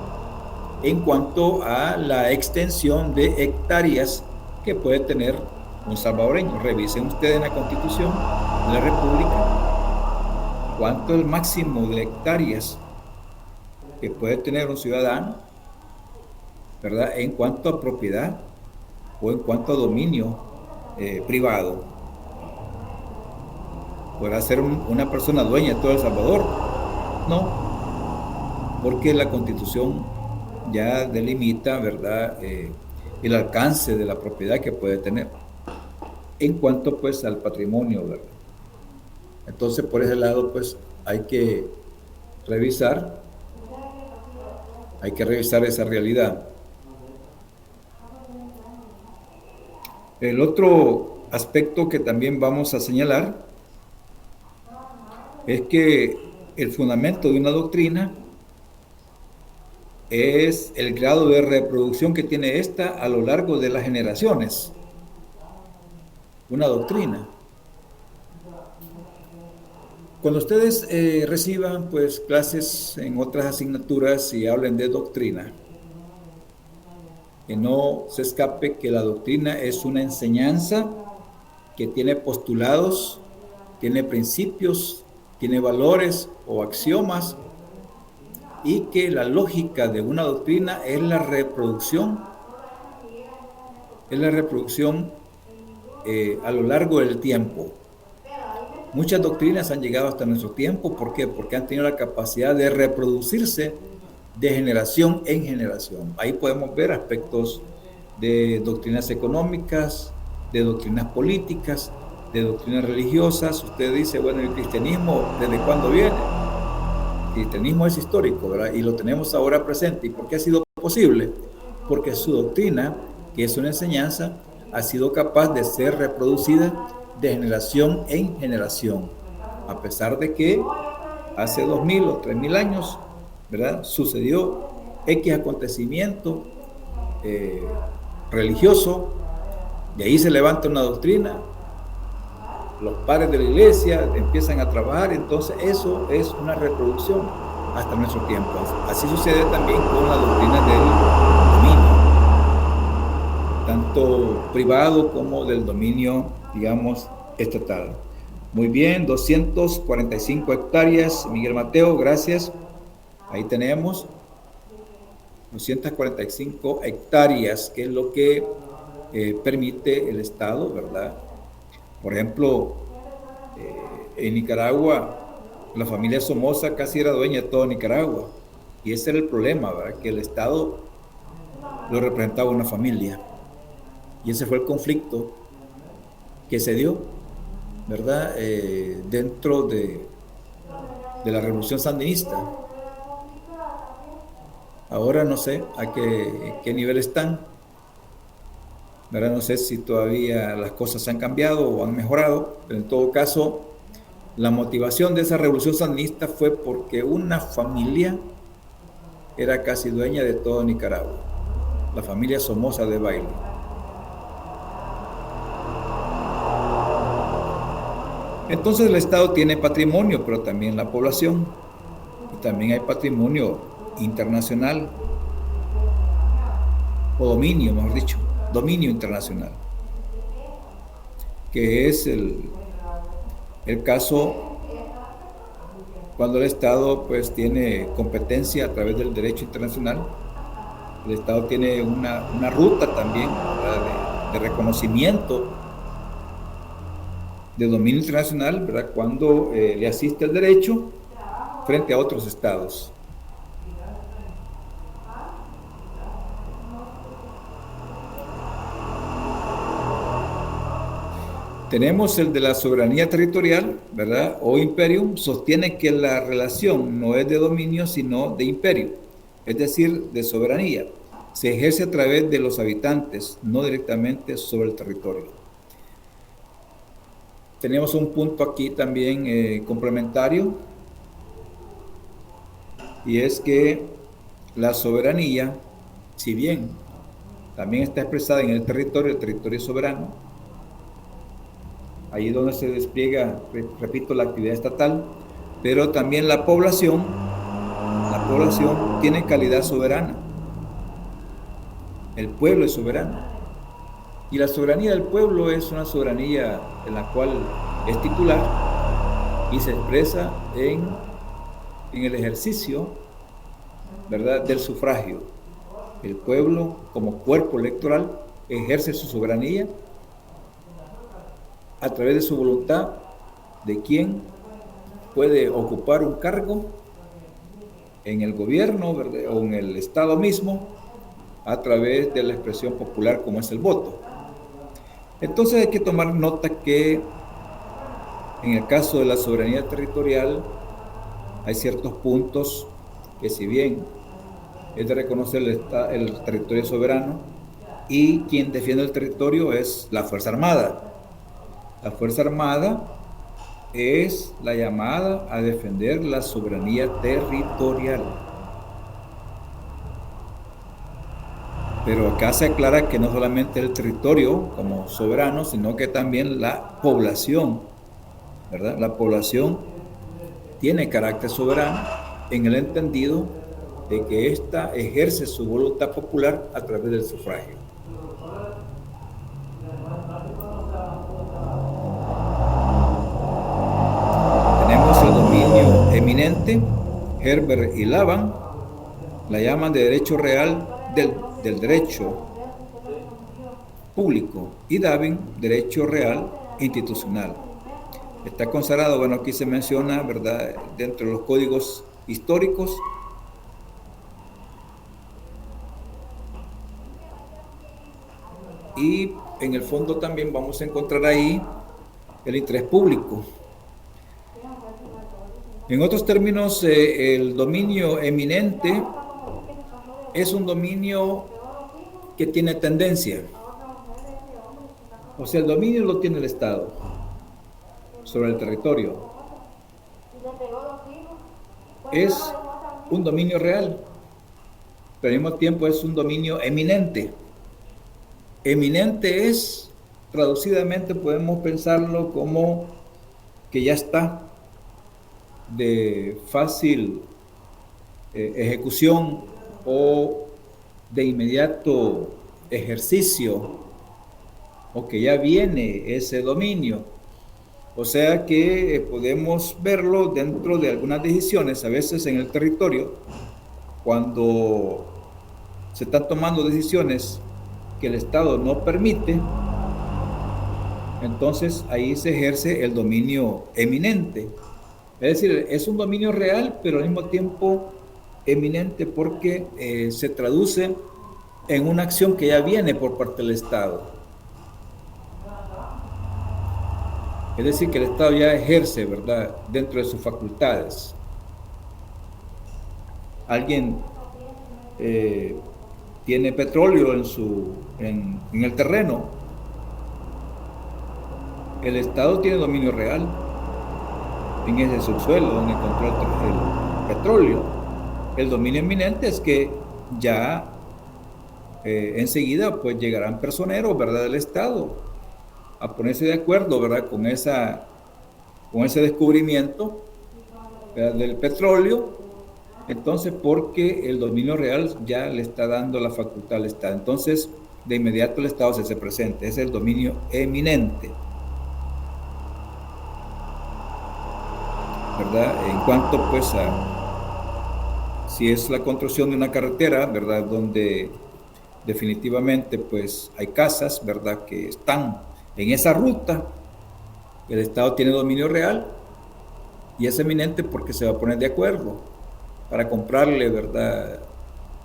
en cuanto a la extensión de hectáreas que puede tener un salvadoreño. Revisen ustedes en la Constitución de la República cuánto es el máximo de hectáreas que puede tener un ciudadano, ¿verdad?, en cuanto a propiedad o en cuanto a dominio privado. ¿Podrá ser una persona dueña de todo El Salvador? No, porque la Constitución ya delimita, ¿verdad?, el alcance de la propiedad que puede tener en cuanto pues al patrimonio, ¿verdad? Entonces por ese lado pues hay que revisar esa realidad. El otro aspecto que también vamos a señalar es que el fundamento de una doctrina es el grado de reproducción que tiene ésta a lo largo de las generaciones. Una doctrina. Cuando ustedes reciban pues clases en otras asignaturas y hablen de doctrina, que no se escape que la doctrina es una enseñanza que tiene postulados, tiene principios, tiene valores o axiomas, y que la lógica de una doctrina es la reproducción a lo largo del tiempo. Muchas doctrinas han llegado hasta nuestro tiempo. ¿Por qué? Porque han tenido la capacidad de reproducirse de generación en generación. Ahí podemos ver aspectos de doctrinas económicas, de doctrinas políticas, de doctrinas religiosas. Usted dice, bueno, el cristianismo, ¿desde cuándo viene? El cristianismo es histórico, ¿verdad? Y lo tenemos ahora presente. ¿Y por qué ha sido posible? Porque su doctrina, que es una enseñanza, ha sido capaz de ser reproducida de generación en generación, a pesar de que hace 2000 o 3000 años, ¿verdad?, sucedió X acontecimiento religioso, de ahí se levanta una doctrina, los padres de la iglesia empiezan a trabajar, entonces eso es una reproducción hasta nuestro tiempo. Así sucede también con la doctrina del dominio, tanto privado como del dominio, digamos, estatal. Muy bien, 245 hectáreas, Miguel Mateo, gracias. Ahí tenemos 245 hectáreas, que es lo que permite el Estado, ¿verdad? Por ejemplo, en Nicaragua, la familia Somoza casi era dueña de todo Nicaragua, y ese era el problema, ¿verdad?, que el Estado lo representaba una familia, y ese fue el conflicto que se dio, ¿verdad?, dentro de la revolución sandinista, Ahora no sé a qué nivel están, ¿verdad? No sé si todavía las cosas han cambiado o han mejorado, pero en todo caso, la motivación de esa revolución sandinista fue porque una familia era casi dueña de todo Nicaragua, la familia Somoza de Bailey. Entonces el Estado tiene patrimonio, pero también la población, y también hay patrimonio internacional, o dominio, mejor dicho, dominio internacional, que es el caso cuando el Estado pues tiene competencia a través del derecho internacional. El Estado tiene una ruta también, ¿verdad?, de reconocimiento de dominio internacional, ¿verdad?, cuando le asiste el derecho frente a otros estados. Tenemos el de la soberanía territorial, ¿verdad?, o imperium. Sostiene que la relación no es de dominio, sino de imperio, es decir, de soberanía. Se ejerce a través de los habitantes, no directamente sobre el territorio. Tenemos un punto aquí también complementario, y es que la soberanía, si bien también está expresada en el territorio soberano, ahí es donde se despliega, repito, la actividad estatal, pero también la población tiene calidad soberana. El pueblo es soberano. Y la soberanía del pueblo es una soberanía en la cual es titular y se expresa en el ejercicio, ¿verdad?, del sufragio. El pueblo, como cuerpo electoral, ejerce su soberanía a través de su voluntad de quién puede ocupar un cargo en el gobierno, ¿verdad?, o en el Estado mismo, a través de la expresión popular como es el voto. Entonces hay que tomar nota que en el caso de la soberanía territorial hay ciertos puntos que, si bien es de reconocer el territorio soberano, y quien defiende el territorio es la Fuerza Armada. La Fuerza Armada es la llamada a defender la soberanía territorial. Pero acá se aclara que no solamente el territorio como soberano, sino que también la población, ¿verdad? La población tiene carácter soberano en el entendido de que ésta ejerce su voluntad popular a través del sufragio. Tenemos el dominio eminente. Herbert y Laban la llaman de derecho real del derecho público, y Davin derecho real institucional. Está consagrado, bueno, aquí se menciona, ¿verdad?, dentro de los códigos históricos, y en el fondo también vamos a encontrar ahí el interés público. En otros términos, el dominio eminente es un dominio que tiene tendencia. O sea, el dominio lo tiene el Estado sobre el territorio. Es un dominio real, pero al mismo tiempo es un dominio eminente. Eminente es, traducidamente podemos pensarlo como que ya está de fácil ejecución o de inmediato ejercicio, o que ya viene ese dominio. O sea que podemos verlo dentro de algunas decisiones, a veces en el territorio, cuando se están tomando decisiones que el Estado no permite, entonces ahí se ejerce el dominio eminente. Es decir, es un dominio real, pero al mismo tiempo eminente, porque se traduce en una acción que ya viene por parte del Estado. Es decir, que el Estado ya ejerce, ¿verdad?, dentro de sus facultades. Alguien tiene petróleo en el terreno, el Estado tiene dominio real en ese subsuelo donde encontró el petróleo. El dominio inminente es que ya enseguida pues llegarán personeros, ¿verdad?, del Estado a ponerse de acuerdo, ¿verdad?, con ese descubrimiento, ¿verdad?, del petróleo. Entonces, porque el dominio real ya le está dando la facultad al Estado, entonces de inmediato el Estado se hace presente. Es el dominio eminente, ¿verdad? En cuanto pues a si es la construcción de una carretera, ¿verdad?, donde definitivamente pues hay casas, ¿verdad?, que están en esa ruta, el Estado tiene dominio real y es eminente porque se va a poner de acuerdo para comprarle, ¿verdad?,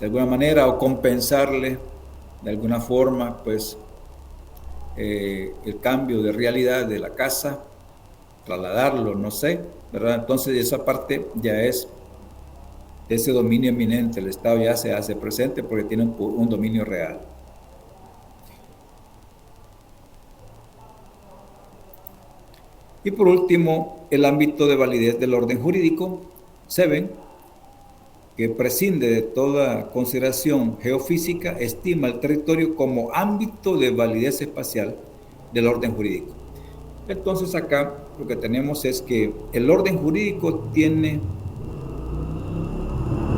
de alguna manera, o compensarle de alguna forma pues el cambio de realidad de la casa, trasladarlo, no sé, ¿verdad? Entonces esa parte ya es ese dominio eminente. El Estado ya se hace presente porque tiene un dominio real. Y por último, el ámbito de validez del orden jurídico, se ven que prescinde de toda consideración geofísica, estima el territorio como ámbito de validez espacial del orden jurídico. Entonces acá lo que tenemos es que el orden jurídico tiene,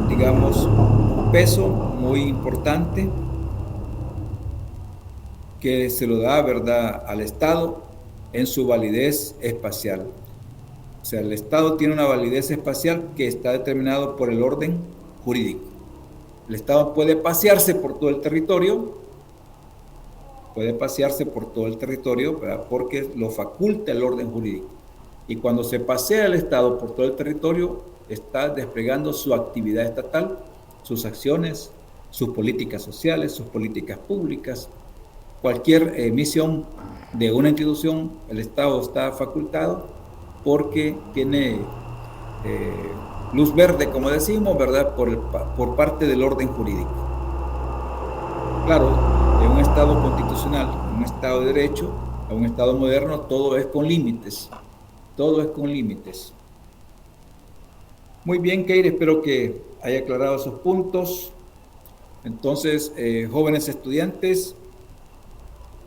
digamos, un peso muy importante que se lo da, ¿verdad?, al Estado en su validez espacial. O sea, el Estado tiene una validez espacial que está determinado por el orden jurídico. El Estado puede pasearse por todo el territorio, ¿verdad?, porque lo faculta el orden jurídico. Y cuando se pasea el Estado por todo el territorio, está desplegando su actividad estatal, sus acciones, sus políticas sociales, sus políticas públicas. Cualquier misión de una institución, el Estado está facultado porque tiene luz verde, como decimos, ¿verdad?, por parte del orden jurídico. Claro, en un Estado constitucional, en un Estado de derecho, en un Estado moderno, todo es con límites. Todo es con límites. Muy bien, Keire, espero que haya aclarado esos puntos. Entonces, jóvenes estudiantes,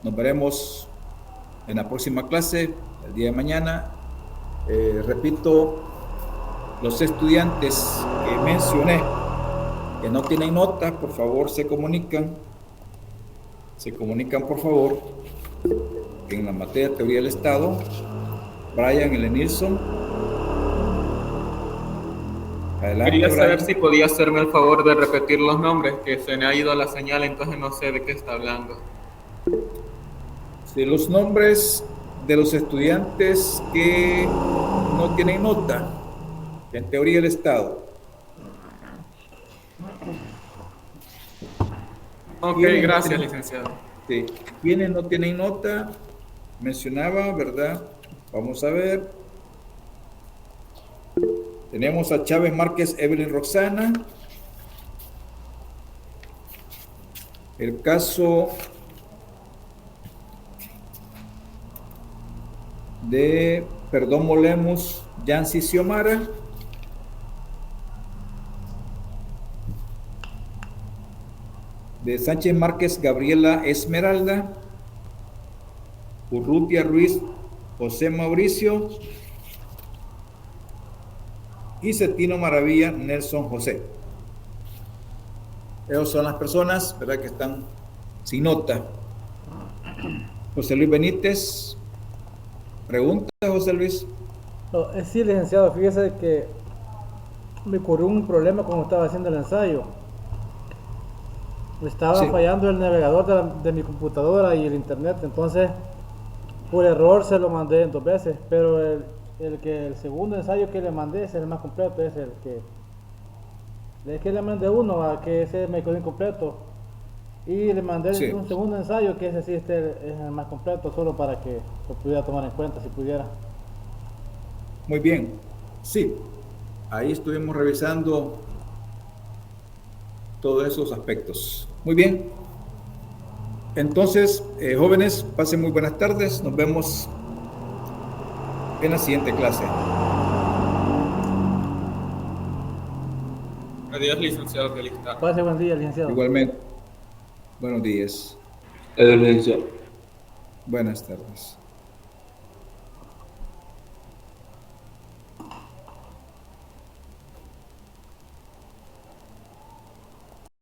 nos veremos en la próxima clase, el día de mañana. Repito, los estudiantes que mencioné que no tienen nota, por favor se comunican por favor en la materia de teoría del Estado. Brian L. Nilsson. Adelante, Quería saber Brian. si podía hacerme el favor de repetir los nombres, que se me ha ido la señal, entonces no sé de qué está hablando. De los nombres de los estudiantes que no tienen nota en teoría del Estado. Ok, gracias, licenciado. Sí. Quienes no tienen nota, mencionaba, ¿verdad? Vamos a ver. Tenemos a Chávez Márquez Evelyn Roxana. El caso de Perdomo Lemus Yancy Xiomara. De Sánchez Márquez Gabriela Esmeralda. Urrutia Ruiz José Mauricio. Y Cetino Maravilla Nelson José. Esas son las personas, ¿verdad?, que están sin nota. José Luis Benítez. Pregunta, José Luis. No, sí, licenciado, fíjese que me ocurrió un problema cuando estaba haciendo el ensayo. Me estaba fallando el navegador de mi computadora y el internet, entonces por error se lo mandé en 2 veces, pero el segundo ensayo que le mandé es el más completo, es el que le mandé uno, a que ese me quedó incompleto, y le mandé un segundo ensayo que ese sí es el más completo, solo para que lo pudiera tomar en cuenta si pudiera. Muy bien, sí, ahí estuvimos revisando todos esos aspectos. Muy bien. Entonces, jóvenes, pasen muy buenas tardes. Nos vemos en la siguiente clase. Adiós, licenciado. Feliz tarde. Pase buen día, licenciado. Igualmente. Buenos días. Licenciado. Buenas tardes.